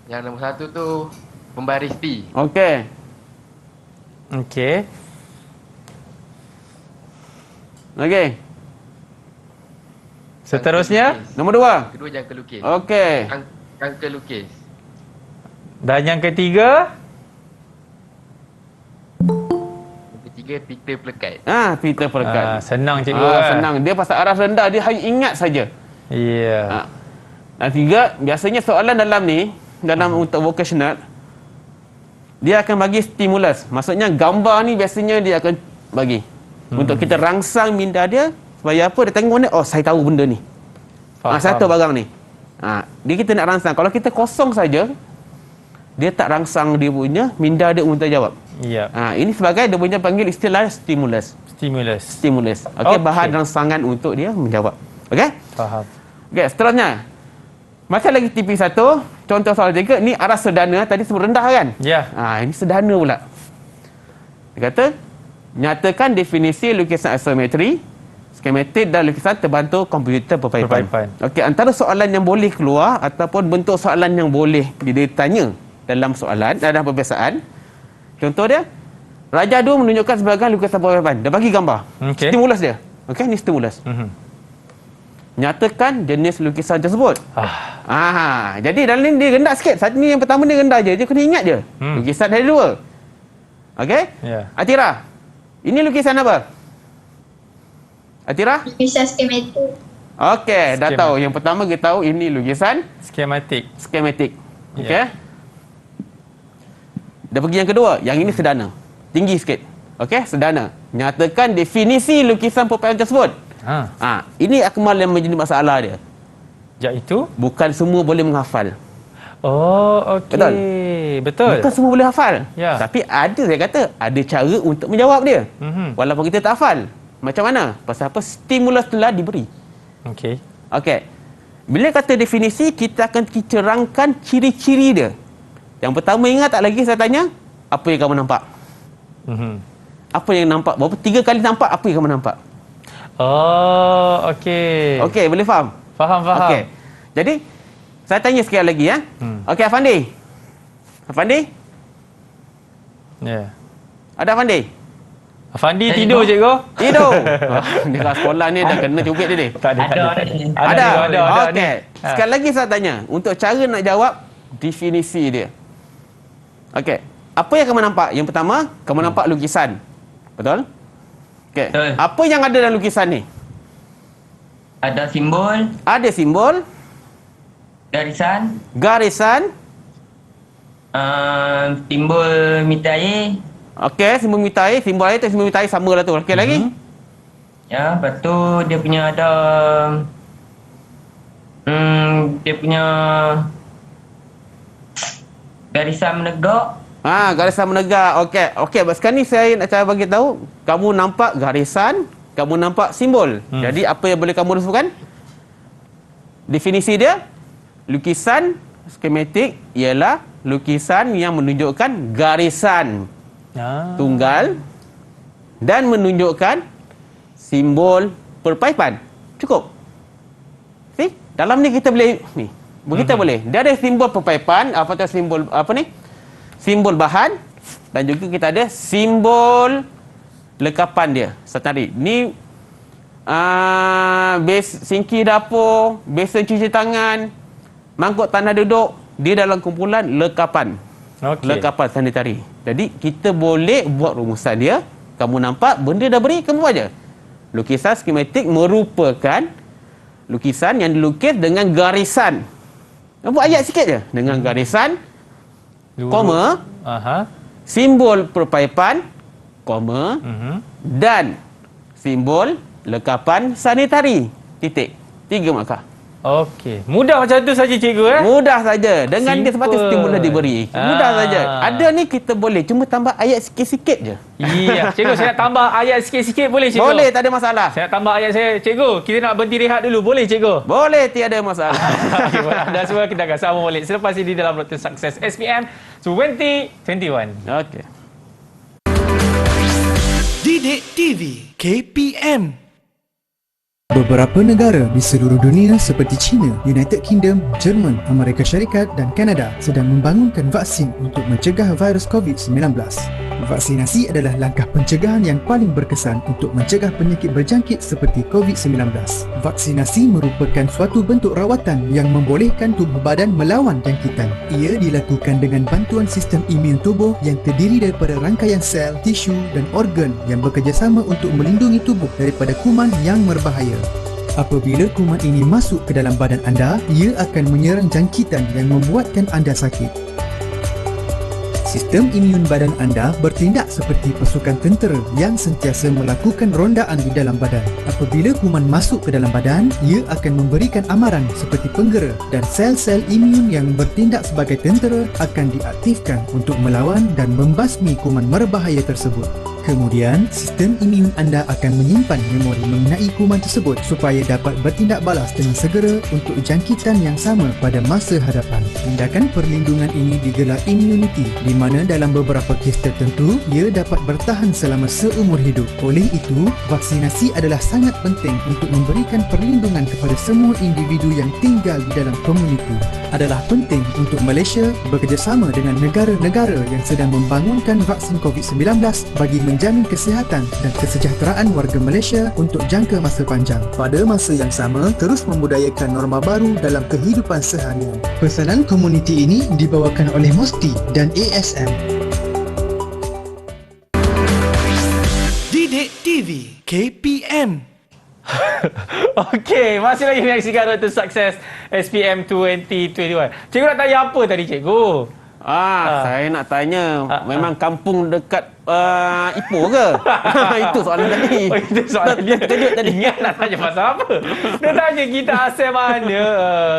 Yang nombor 1 tu pembaris T. Okey. Seterusnya, nombor 2. Kedua jangka lukis. Okey. Jangka lukis. Dan yang ketiga? Yang ketiga pita pelekat. Pita pelekat. Senang cikgu. Senang. Dia pasal arah rendah, dia hanya ingat saja. Ya. Dan 3, biasanya soalan dalam ni, untuk vocational, dia akan bagi stimulus. Maksudnya gambar ni biasanya dia akan bagi. Untuk kita rangsang minda dia supaya apa? Dia tengok ni, saya tahu benda ni. Satu barang ni. Dia kita nak rangsang. Kalau kita kosong saja, dia tak rangsang dia punya minda dia untuk jawab. Ya. Ini sebagai dia punya panggil istilah stimulus. Okey, bahan rangsangan untuk dia menjawab. Okey? Faham. Okey, seterusnya. Masih lagi tipi 1, contoh soal 3, ni arah sederhana, tadi sebut rendah kan? Ya. Ini sederhana pula. Dia kata, nyatakan definisi lukisan isometri, skematik dan lukisan terbantu komputer perpaipan. Okey, antara soalan yang boleh keluar ataupun bentuk soalan yang boleh ditanya dalam soalan, dalam pembiasaan. Contoh dia, Raja 2 menunjukkan sebagai lukisan perpaipan. Dia bagi gambar. Stimulus dia. Okey, ni stimulus. Nyatakan jenis lukisan tersebut. Jadi dalam ni dia rendah sikit. Satu ni yang pertama dia rendah je. Dia kena ingat je. Lukisan ada 2. Okey? Atira, ini lukisan apa? Atira? Lukisan skematik. Okey, dah tahu. Yang pertama kita tahu ini lukisan skematik. Okey? Dah pergi yang kedua. Yang ini sederhana. Tinggi sikit. Okey, sederhana. Nyatakan definisi lukisan perpaipan tersebut. Ini akmal yang menjadi masalah dia. Iaitu? Bukan semua boleh menghafal. Okey. Betul. Bukan semua boleh hafal. Ya. Tapi saya kata, ada cara untuk menjawab dia. Walaupun kita tak hafal. Macam mana? Pasal apa? Stimulus telah diberi. Okey. Bila kata definisi, kita akan cerangkan ciri-ciri dia. Yang pertama, ingat tak lagi saya tanya? Apa yang kamu nampak? Apa yang nampak? Berapa 3 kali nampak, apa yang kamu nampak? Okey, boleh faham? Faham. Okey. Jadi, saya tanya sekali lagi ya. Okey, Afandi. Ya. Ada Afandi? Afandi tidur, cikgu. Tidur. Dia kat sekolah ni dah kena cubit dia ni. Ada. Okey. Sekali lagi saya tanya, untuk cara nak jawab definisi dia. Okey. Apa yang kamu nampak? Yang pertama, kamu nampak lukisan. Betul? Okey. Apa yang ada dalam lukisan ni? Ada simbol. Ada simbol. Garisan. Simbol mita air. Okey, simbol mita air. Simbol air tu simbol mita air sama lah tu. Okey, lagi? Ya, lepas tu dia punya ada dia punya garisan menegak. Garisan menegak. Okey, sekarang ni saya nak cara bagi tahu, kamu nampak garisan, kamu nampak simbol. Jadi apa yang boleh kamu rumuskan? Definisi dia, lukisan skematik ialah lukisan yang menunjukkan garisan tunggal dan menunjukkan simbol perpaipan. Cukup. See? Dalam ni kita boleh boleh. Dia ada simbol perpaipan, simbol bahan, dan juga kita ada simbol lekapan dia. Setari. Ni sinki dapur, besen cuci tangan, mangkuk tanah duduk, dia dalam kumpulan lekapan. Lekapan sanitari. Jadi kita boleh buat rumusan dia. Kamu nampak benda dah beri, kamu buat je. Lukisan skematik merupakan lukisan yang dilukis dengan garisan. Buat ayat sikit je. Dengan garisan, koma, simbol perpaipan, koma, dan simbol lekapan sanitari. Titik. 3 markah. Okey. Mudah macam tu saja, cikgu. Mudah saja. Dengan dia sepatutnya stimulus diberi. Mudah saja. Ada ni kita boleh cuma tambah ayat sikit-sikit je. Ya, cikgu, saya nak tambah ayat sikit-sikit boleh, cikgu? Boleh, tak ada masalah. Saya nak tambah ayat saya. Cikgu, kita nak berhenti rehat dulu. Boleh, cikgu? Boleh, tiada masalah. Okey, anda semua kita akan sambung balik selepas ini dalam Road to Success SPM 2021. Okey. Didik TV KPM. Beberapa negara di seluruh dunia seperti China, United Kingdom, Jerman, Amerika Syarikat dan Kanada sedang membangunkan vaksin untuk mencegah virus COVID-19. Vaksinasi adalah langkah pencegahan yang paling berkesan untuk mencegah penyakit berjangkit seperti COVID-19. Vaksinasi merupakan suatu bentuk rawatan yang membolehkan tubuh badan melawan jangkitan. Ia dilakukan dengan bantuan sistem imun tubuh yang terdiri daripada rangkaian sel, tisu dan organ yang bekerjasama untuk melindungi tubuh daripada kuman yang berbahaya. Apabila kuman ini masuk ke dalam badan anda, ia akan menyerang jangkitan yang membuatkan anda sakit. Sistem imun badan anda bertindak seperti pasukan tentera yang sentiasa melakukan rondaan di dalam badan. Apabila kuman masuk ke dalam badan, ia akan memberikan amaran seperti penggera dan sel-sel imun yang bertindak sebagai tentera akan diaktifkan untuk melawan dan membasmi kuman berbahaya tersebut. Kemudian, sistem imun anda akan menyimpan memori mengenai kuman tersebut supaya dapat bertindak balas dengan segera untuk jangkitan yang sama pada masa hadapan. Tindakan perlindungan ini digelar immunity, di mana dalam beberapa kes tertentu, ia dapat bertahan selama seumur hidup. Oleh itu, vaksinasi adalah sangat penting untuk memberikan perlindungan kepada semua individu yang tinggal di dalam komuniti. Adalah penting untuk Malaysia bekerjasama dengan negara-negara yang sedang membangunkan vaksin COVID-19 bagi menjamin kesihatan dan kesejahteraan warga Malaysia untuk jangka masa panjang. Pada masa yang sama, terus membudayakan norma baru dalam kehidupan seharian. Pesanan komuniti ini dibawakan oleh Mosti dan ASM. Didik TV KPM. Okey, masih lagi menyaksikan Road to Success SPM 2021. Cikgu nak tanya apa tadi, cikgu? Saya nak tanya, memang kampung dekat Ipoh ke? Itu soalan tadi. Oh, itu soalan dia. Terkejut tadi. Ingat nak tanya pasal apa? Dia tanya kita asal mana.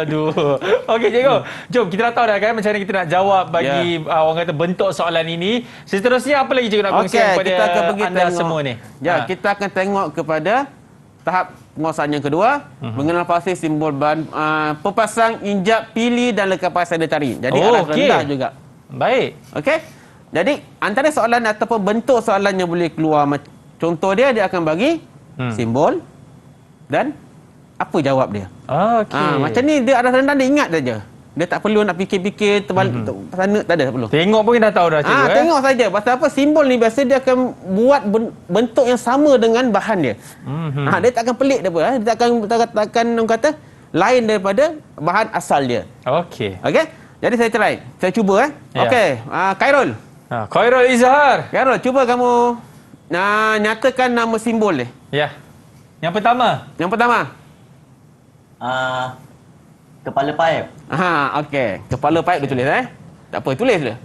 Aduh. Okey, cikgu. Jom, kita dah tahu dah kan macam mana kita nak jawab bagi orang kata bentuk soalan ini. Seterusnya apa lagi cikgu nak kongsikan kepada kita akan pergi anda tengok. semua ni? Kita akan tengok kepada tahap penguasaan yang kedua, mengenal pasti simbol pepasang, injap, pilih dan lekapan sanitari. Jadi alas rendah juga. Baik. Okey. Jadi antara soalan ataupun bentuk soalan yang boleh keluar, contoh dia akan bagi simbol dan apa jawab dia. Okey. Macam ni dia alas rendah dia ingat saja. Dia tak perlu nak fikir-fikir terbalik sana, tak ada, tak perlu. Tengok pun kita dah tahu dah cikgu. Tengok saja. Pasal apa, simbol ni biasa dia akan buat bentuk yang sama dengan bahan dia. Dia tak akan pelik dia pun. Dia takkan orang kata lain daripada bahan asal dia. Okey. Okey. Jadi saya try. Saya cuba Okey. Khairul. Khairul Izhar. Khairul, cuba kamu nyatakan nama simbol dia. Ya. Yang pertama. Kepala paip. Okey. Kepala paip dia tulis Tak apa, tulis dia.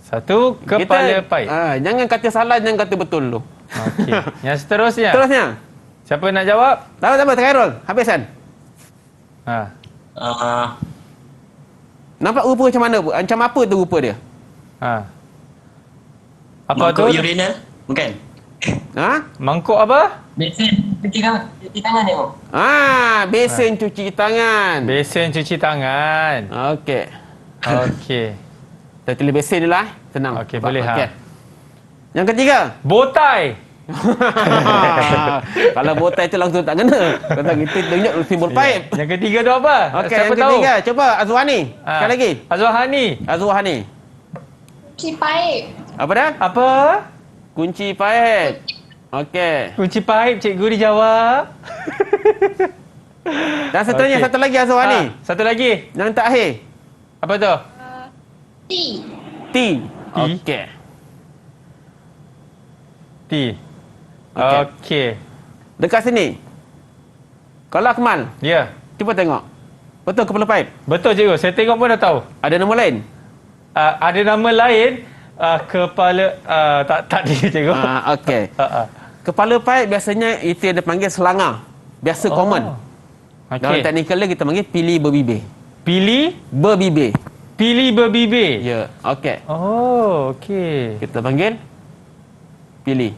Satu, kepala paip. Jangan kata salah, jangan kata betul dulu. Okey. Yang seterusnya. Siapa nak jawab? Tak apa, Khairul. Habiskan. Nampak rupa macam mana? Macam apa tu rupa dia? Apa Mangkuk tu? urinal? Bukan. Mangkuk apa? Besen cuci tangan tengok. Besen cuci tangan. Besen cuci tangan. Okey. Kita tulis besen dulu senang. Okey, boleh Yang ketiga, botai. Kalau botai tu langsung tak kena. Kata kita tunjuk simbol paip. Yang ketiga tu apa? Okey, Siapa yang ketiga, tahu? coba Azwani. Sekali lagi. Azwani. Kunci paip. Apa dah? Apa? Kunci paip. Okey. Kunci paip, cikgu dijawab. Dan seterusnya satu lagi Azwani. Satu lagi. Yang terakhir. Apa tu? T. Okey. T. Okey. Dekat sini. Kalau Akmal. Ya. Cuba tengok. Betul kepala paip? Betul cikgu. Saya tengok pun dah tahu. Ada nama lain? Ada nama lain. Kepala tak dia cikgu. Okey. Kepala paip biasanya itu yang dipanggil selanga. Biasa common. Dalam teknikal dia kita panggil pilih berbibir. Pilih berbibir. Pilih berbibir. Ya, okey. Okey. Kita panggil pilih.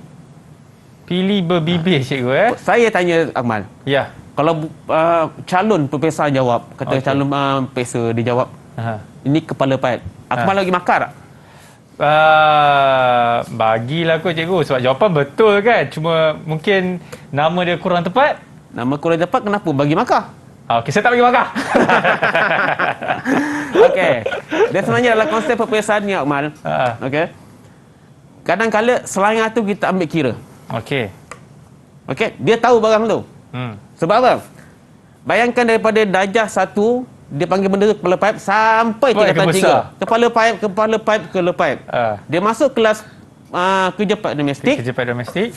Pilih berbibir cikgu Saya tanya Akmal. Ya. Kalau calon pepesa jawab, kata calon pepesa dia jawab. Ini kepala paip. Akmal lagi makar tak? Bagilah kot cikgu sebab jawapan betul kan, cuma mungkin nama dia kurang tepat. Nama kurang tepat kenapa bagi markah? Okey, saya tak bagi markah. Okey. Dia sebenarnya dalam konsep peperiksaan ni Akmal. Okey. Kadang-kala selangor tu kita ambil kira. Okey. Okey, dia tahu barang tu. Sebab apa? Bayangkan daripada darjah 1 dia panggil benda tu kepala paip sampai tingkatan 3. Kepala paip. Dia masuk kelas kerja paip domestik.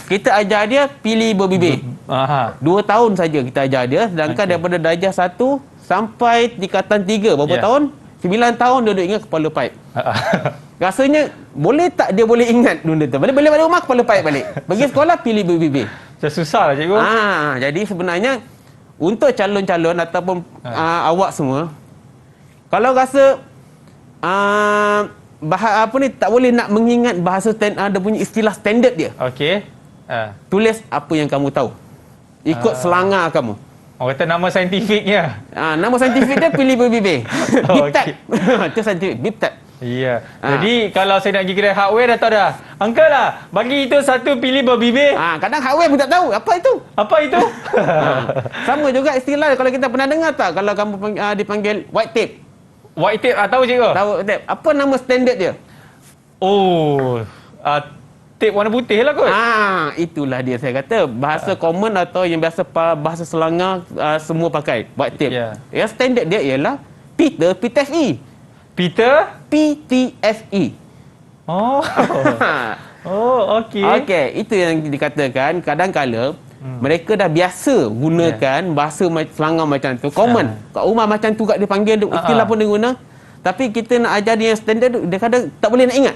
Kita ajar dia pilih berbibir. 2 tahun saja kita ajar dia. Sedangkan daripada darjah 1 sampai tingkatan 3 berapa tahun? 9 tahun dia duduk ingat kepala paip. Rasanya boleh tak dia boleh ingat benda tu. Balik rumah kepala pahit balik. Pergi sekolah pilih BBB. Macam susah lah cikgu. Jadi sebenarnya untuk calon-calon ataupun awak semua, kalau rasa tak boleh nak mengingat bahasa dia punya istilah standard dia. Okey. Tulis apa yang kamu tahu. Ikut selangar kamu. Orang kata nama saintifiknya. Nama saintifik dia pilih BBB. BIPTAT. Itu saintifik BIPTAT. Ya. Jadi kalau saya nak pergi kedai hardware dah tahu dah. Uncle lah, bagi itu satu pilih berbibir. Kadang hardware pun tak tahu apa itu. Apa itu? Sama juga istilah kalau kita pernah dengar tak kalau kamu dipanggil white tape. White tape tahu cikgu? Tahu tape. Apa nama standard dia? Tape warna putih lah kot. Itulah dia saya kata bahasa common atau yang biasa bahasa selangar semua pakai white tape. Yang standard dia ialah Peter PTFE. Peter PTFE. Okey. Okey, itu yang dikatakan kadang-kala mereka dah biasa gunakan bahasa selangar macam tu. Common. Kat rumah macam tu kat dia panggil istilah pun dia guna. Tapi kita nak ajar dia yang standard dia kadang tak boleh nak ingat.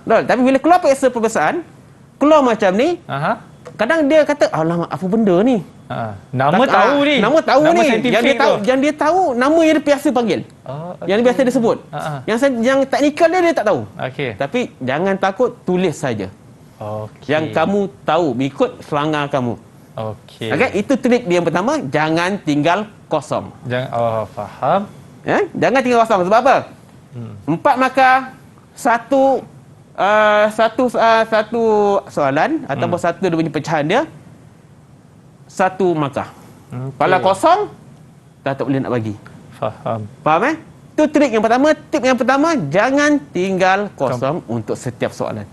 Betul. Tapi bila keluar periksa perbesaan, keluar macam ni, kadang dia kata, alamak apa benda ni? Nama tahu ni. Nama yang dia tahu nama yang dia biasa panggil. Yang dia biasa dia sebut. Yang teknikal dia tak tahu. Tapi jangan takut, tulis saja. Yang kamu tahu ikut selangar kamu. Itu trik dia yang pertama, jangan tinggal kosong. Faham. Jangan tinggal kosong. Sebab apa? 4 markah, satu soalan ataupun satu dia punya pecahan dia, 1 markah. Kalau kosong dah tak boleh nak bagi. Faham Itu trik yang pertama. Tip yang pertama, jangan tinggal kosong untuk setiap soalan.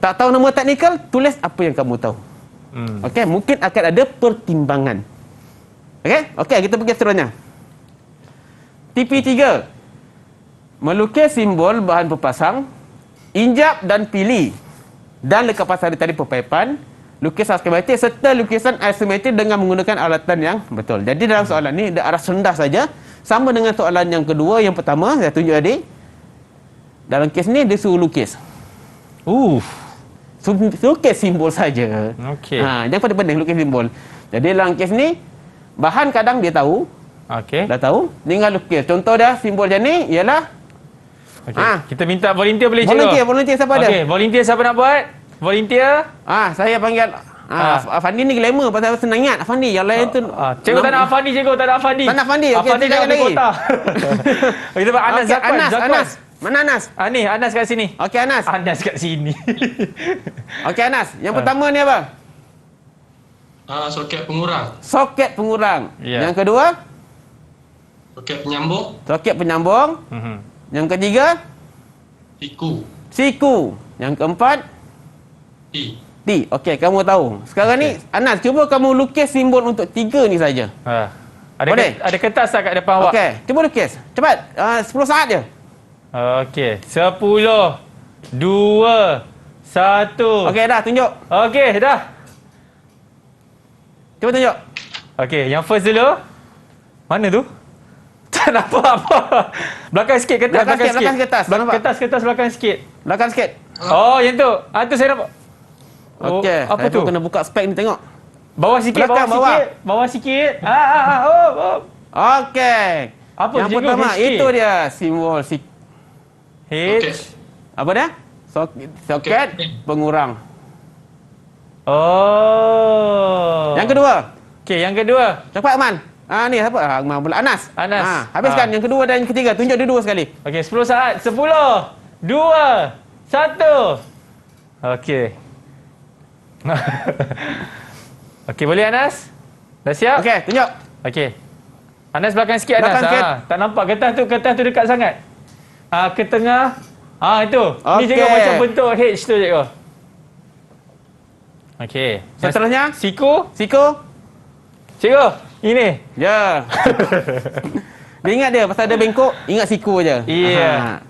Tak tahu nama teknikal, tulis apa yang kamu tahu. Mungkin akan ada pertimbangan. Kita pergi seterusnya. TP3, melukis simbol bahan berpasang, injap dan pilih, dan lekas tadi perpaipan, lukisan skematik serta lukisan isometrik dengan menggunakan alatan yang betul. Jadi dalam soalan ni dia arah rendah saja, sama dengan soalan yang kedua. Yang pertama saya tunjuk tadi, dalam kes ni dia suruh lukis. Lukis simbol saja. Jangan pada pening lukis simbol. Jadi dalam kes ni bahan kadang dia tahu. Dah tahu, tinggal lukis. Contoh dah simbol macam ni ialah kita minta volunteer boleh cikgu? Volunteer siapa ada? Volunteer siapa nak buat? Volunteer? Saya panggil Afandi ni glamour pasal senang ingat. Afandi yang lain tu cikgu tak nak Afandi, cikgu tak nak Afandi. Tak nak Afandi. Afandi dah beli kota. Kita buat Anas Zakwan. Anas. Mana Anas? Ni Anas kat sini. Anas. Anas kat sini. Anas. Yang pertama ni apa? Soket pengurang. Soket pengurang. Yang kedua? Soket penyambung. Soket penyambung. Yang ketiga? Siku. Yang keempat? T. Okey, kamu tahu. Sekarang ni Anas, cuba kamu lukis simbol untuk 3 ni saja. Ada kertas tak kat depan awak? Okey, cuba lukis. Cepat. 10 saat je. Okey, 10, 2, 1. Okey, dah tunjuk. Okey, dah. Cuba tunjuk. Okey, yang first dulu. Mana tu? Tak nampak apa. Belakang sikit kertas. Belakang kertas. Kertas belakang sikit. Belakang sikit. Yang tu. Tu saya nampak. Okey. Apa tu? Kena buka spek ni tengok. Bawah sikit, bawah sikit. Okey. Apa yang pertama itu dia simbol H. Apa dia? Soket pengurang. Yang kedua. Okey, yang kedua. Cepat Man. Ni siapa? Akmal pula. Anas. Habiskan yang kedua dan yang ketiga. Tunjuk dua sekali. Okey, 10 saat. 10, 2, 1. Okey. Okey, boleh Anas? Dah siap? Okey, tunjuk. Okey. Anas belakang sikit Anas. Tak nampak kertas tu dekat sangat. Ke tengah. Itu. Ni cikgu macam bentuk H tu cikgu. Okey. Seterusnya? Siku. Cikgu, ini. Ya. Dia ingat dia pasal dia bengkok, ingat siku je. Iya.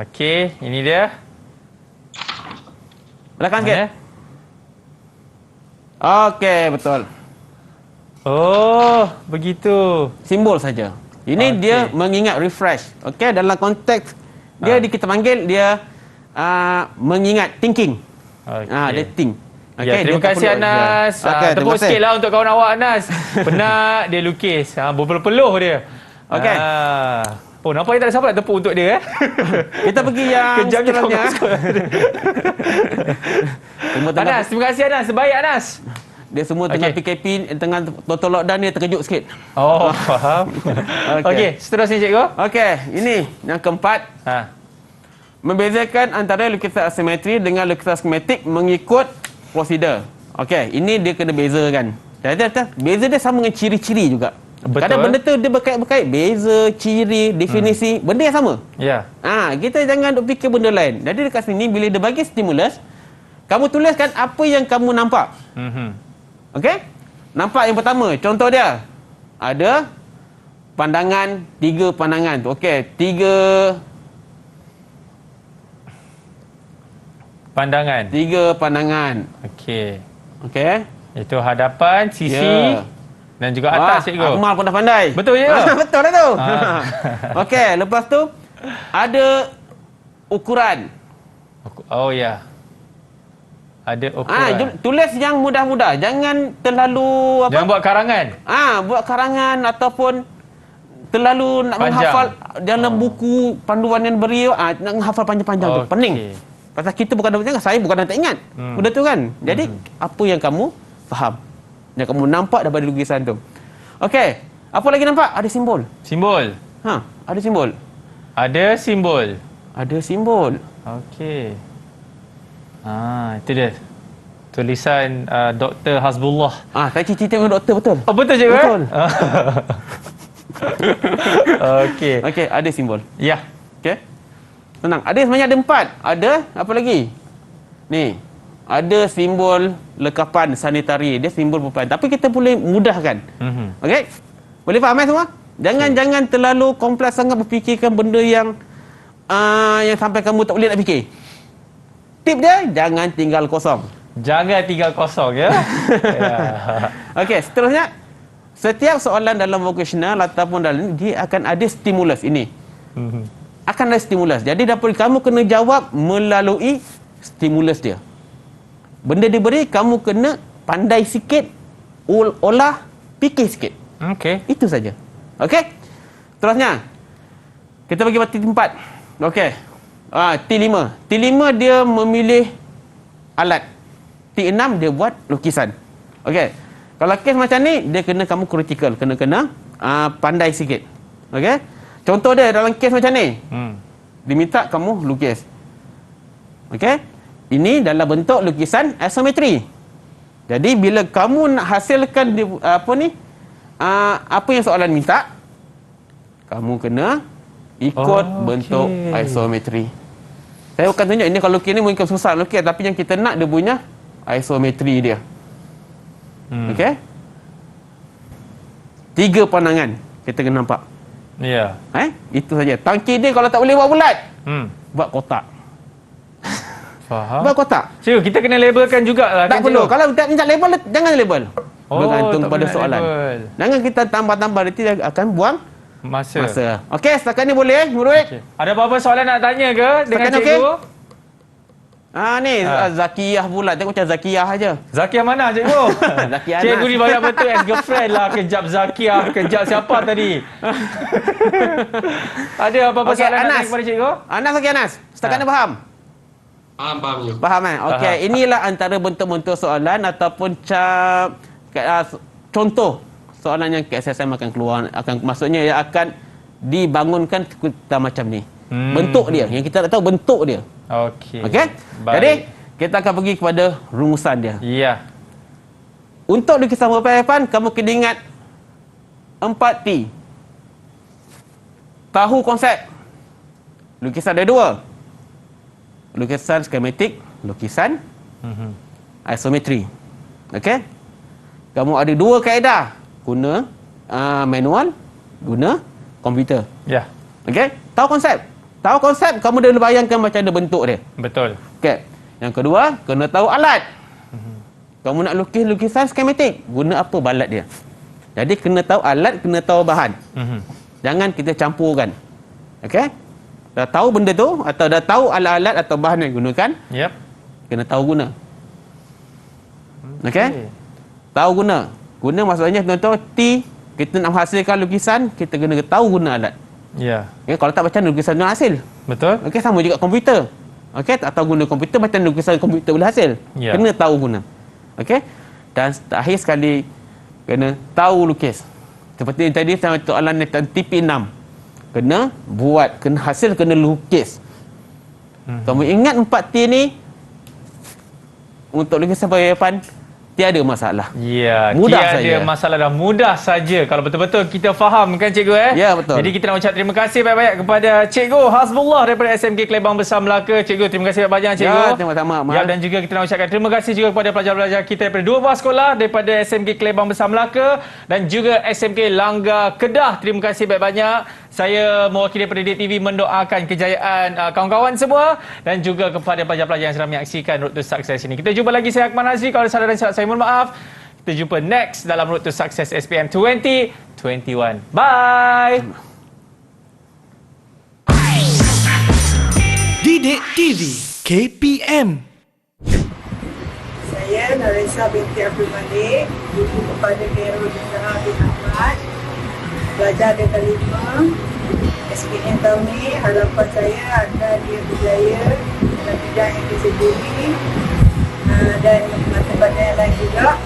Okey, ini dia. Belakang sikit. Okey, betul. Begitu. Simbol saja. Ini dia mengingat, refresh. Okey, dalam konteks dia kita panggil dia mengingat, thinking. Dia think. Okay, terima kasih Anas. Tepuk sikitlah untuk kawan awak Anas. Penat dia lukis. Berpeluh dia. Okey. Nampak tak ada siapa nak tepuk untuk dia Kita pergi yang seterusnya. Anas, terima kasih Anas. Sebaik Anas. Dia semua tengah PKP, tengah total lockdown, dia terkejut sikit. Faham. Okey, seterusnya cikgu. Okey, ini yang keempat. Membezakan antara lukisan asimetri dengan lukisan skematik mengikut prosedur. Okey, ini dia kena bezakan. Beza dia sama dengan ciri-ciri juga. Kadang benda tu dia berkait-berkait, beza, ciri, definisi, benda yang sama. Ya. Kita jangan duk fikir benda lain. Jadi dekat sini bila dia bagi stimulus, kamu tuliskan apa yang kamu nampak. Okey? Nampak yang pertama, contoh dia. Ada pandangan, 3 pandangan. Okey, 3 pandangan. 3 pandangan. Okey. Okey. Itu hadapan, sisi dan juga atas, cikgu. Akmal pun dah pandai. Betul je. Betul dah tu. Okey, lepas tu ada ukuran. Oh ya. Ada ukuran. Tulis yang mudah-mudah. Jangan terlalu Jangan buat karangan. Buat karangan ataupun terlalu nak menghafal dalam buku panduan yang beri, nak menghafal panjang-panjang tu. Pening. Pasal kita bukan dapat ingat, saya bukan tak ingat. Benda tu kan. Jadi apa yang kamu faham, yang kamu nampak daripada lukisan tu. Okey, apa lagi nampak? Ada simbol. Simbol. Ada simbol. Ada simbol. Ada simbol. Okey. Itu dia. Tulisan Dr. Hasbullah. Saya cerita dengan doktor, betul. Betul cikgu? Betul. Okey. Okey, ada simbol. Ya. Okey. Tenang. Ada sebenarnya ada 4. Ada apa lagi? Ni. Ada simbol lekapan sanitari. Dia simbol perempuan. Tapi kita boleh mudahkan. Okey? Boleh faham semua? Jangan terlalu kompleks sangat berfikirkan benda yang sampai kamu tak boleh nak fikir. Tip dia, jangan tinggal kosong. Jangan tinggal kosong, ya. Okey, seterusnya. Setiap soalan dalam vocational ataupun dalam dia akan ada stimulus ini. Akan ada stimulus. Jadi dapur kamu kena jawab melalui stimulus dia. Benda diberi, kamu kena pandai sikit, olah, fikir sikit. Okey. Itu saja. Okey? Terusnya, kita bagi parti tempat. Okey. T5. T5 dia memilih alat. T6 dia buat lukisan. Okey. Kalau kes macam ni, dia kena kamu critical. Kena pandai sikit. Okey? Contoh dia dalam kes macam ni. Diminta kamu lukis. Okey? Ini dalam bentuk lukisan isometri. Jadi bila kamu nak hasilkan apa yang soalan minta, kamu kena ikut bentuk isometri. Saya bukan tunjuk ini, kalau lukis ni mungkin susah lukis, tapi yang kita nak dia punya isometri dia. Okey? 3 pandangan kita kena nampak. Ya. Itu saja. Tangki dia kalau tak boleh buat bulat, buat kotak. Faham. Buat kotak. Cikgu, kita kena labelkan jugalah. Tak perlu. Kalau tak minta label, jangan label. Bergantung pada soalan. Label. Jangan kita tambah-tambah, nanti dia akan buang masa. Okey, setakat ni boleh, murid? Ada apa-apa soalan nak tanya ke dengan Setakat cikgu? Ni Zakiyah pula. Tengok macam Zakiyah aja. Zakiyah mana cikgu? Zakiyah Cikgu ni banyak betul ex-girlfriend lah. Kejap Zakiyah, kejap siapa tadi? Ada apa-apa soalan nak tanya kepada cikgu? Anas, okey Anas. Setakat ni faham? Faham je. Faham Okey, inilah antara bentuk-bentuk soalan ataupun contoh soalan yang KSSM akan keluar, maksudnya ia akan dibangunkan kita macam ni. Bentuk dia, yang kita tak tahu bentuk dia. Okey. Okey? Jadi kita akan pergi kepada rumusan dia. Ya. Untuk lukisan perpajapan, kamu kena ingat 4T. Tahu konsep. Lukisan ada 2. Lukisan skematik, lukisan isometri. Okey? Kamu ada 2 kaedah. Guna manual, guna komputer. Ya. Okey? Tahu konsep. Tahu konsep, kamu dah bayangkan macam ada bentuk dia. Betul. Okey. Yang kedua, kena tahu alat. Kamu nak lukis lukisan skematik, guna apa balat dia. Jadi kena tahu alat, kena tahu bahan. Jangan kita campurkan. Okey? Dah tahu benda tu atau dah tahu alat-alat atau bahan yang digunakan, kena tahu guna. Okey? Tahu guna. Guna maksudnya contoh T, kita nak menghasilkan lukisan, kita kena tahu guna alat. Ya. Okay, kalau tak macam lukisan tu hasil. Betul. Okey, sama juga komputer. Okey, tak tahu guna komputer macam lukisan komputer boleh hasil. Ya. Kena tahu guna. Okey? Dan terakhir sekali kena tahu lukis. Seperti yang tadi saya soalan TP6. Kena buat, kena hasil, kena lukis. Kamu ingat 4T ni untuk lukisan perhiasan tiada masalah. Ya, mudah tiada masalah dah, mudah saja kalau betul-betul kita faham kan cikgu Ya, betul. Jadi kita nak ucap terima kasih banyak-banyak kepada Cikgu Hasbullah daripada SMK Kelebang Besar Melaka. Cikgu, terima kasih banyak cikgu. Ya, sama-sama. Ya, dan juga kita nak ucapkan terima kasih juga kepada pelajar-pelajar kita daripada dua buah sekolah, daripada SMK Kelebang Besar Melaka dan juga SMK Langgar Kedah. Terima kasih banyak-banyak. Saya mewakili daripada DTV mendoakan kejayaan kawan-kawan semua dan juga kepada pelajar-pelajar yang sedang menyaksikan Road to Success ini. Kita jumpa lagi, saya Akmal Nazri. Kalau ada salah dan silap saya mohon maaf. Kita jumpa next dalam Road to Success SPM 2021. Bye! Didik TV KPM. Saya Narisa binti Abdul Malik, ibu kepada Khairul Nisa bin Ahmad, pelajar Darjah 5 SPM tahun ni. Harapan saya agar dia berjaya dalam bidang yang dia sendiri dan mata-mata yang lain juga,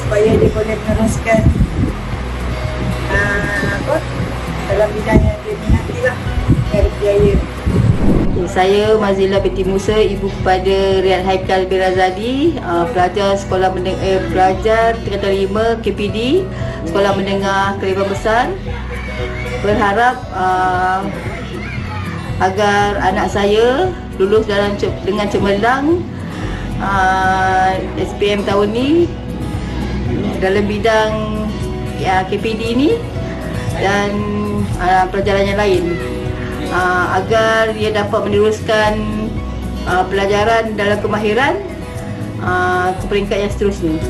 supaya dia boleh meneruskan dalam bidang yang dia minati lah, agar berjaya. Saya Mazila binti Musa, ibu kepada Riyad Haikal bin Razadi, pelajar sekolah pelajar tingkatan 5 KPD, Sekolah Menengah Kelebang Besar. Berharap agar anak saya lulus dengan cemerlang SPM tahun ni dalam bidang KPD ni dan pelajaran yang lain, agar dia dapat meneruskan pelajaran dalam kemahiran ke peringkat yang seterusnya.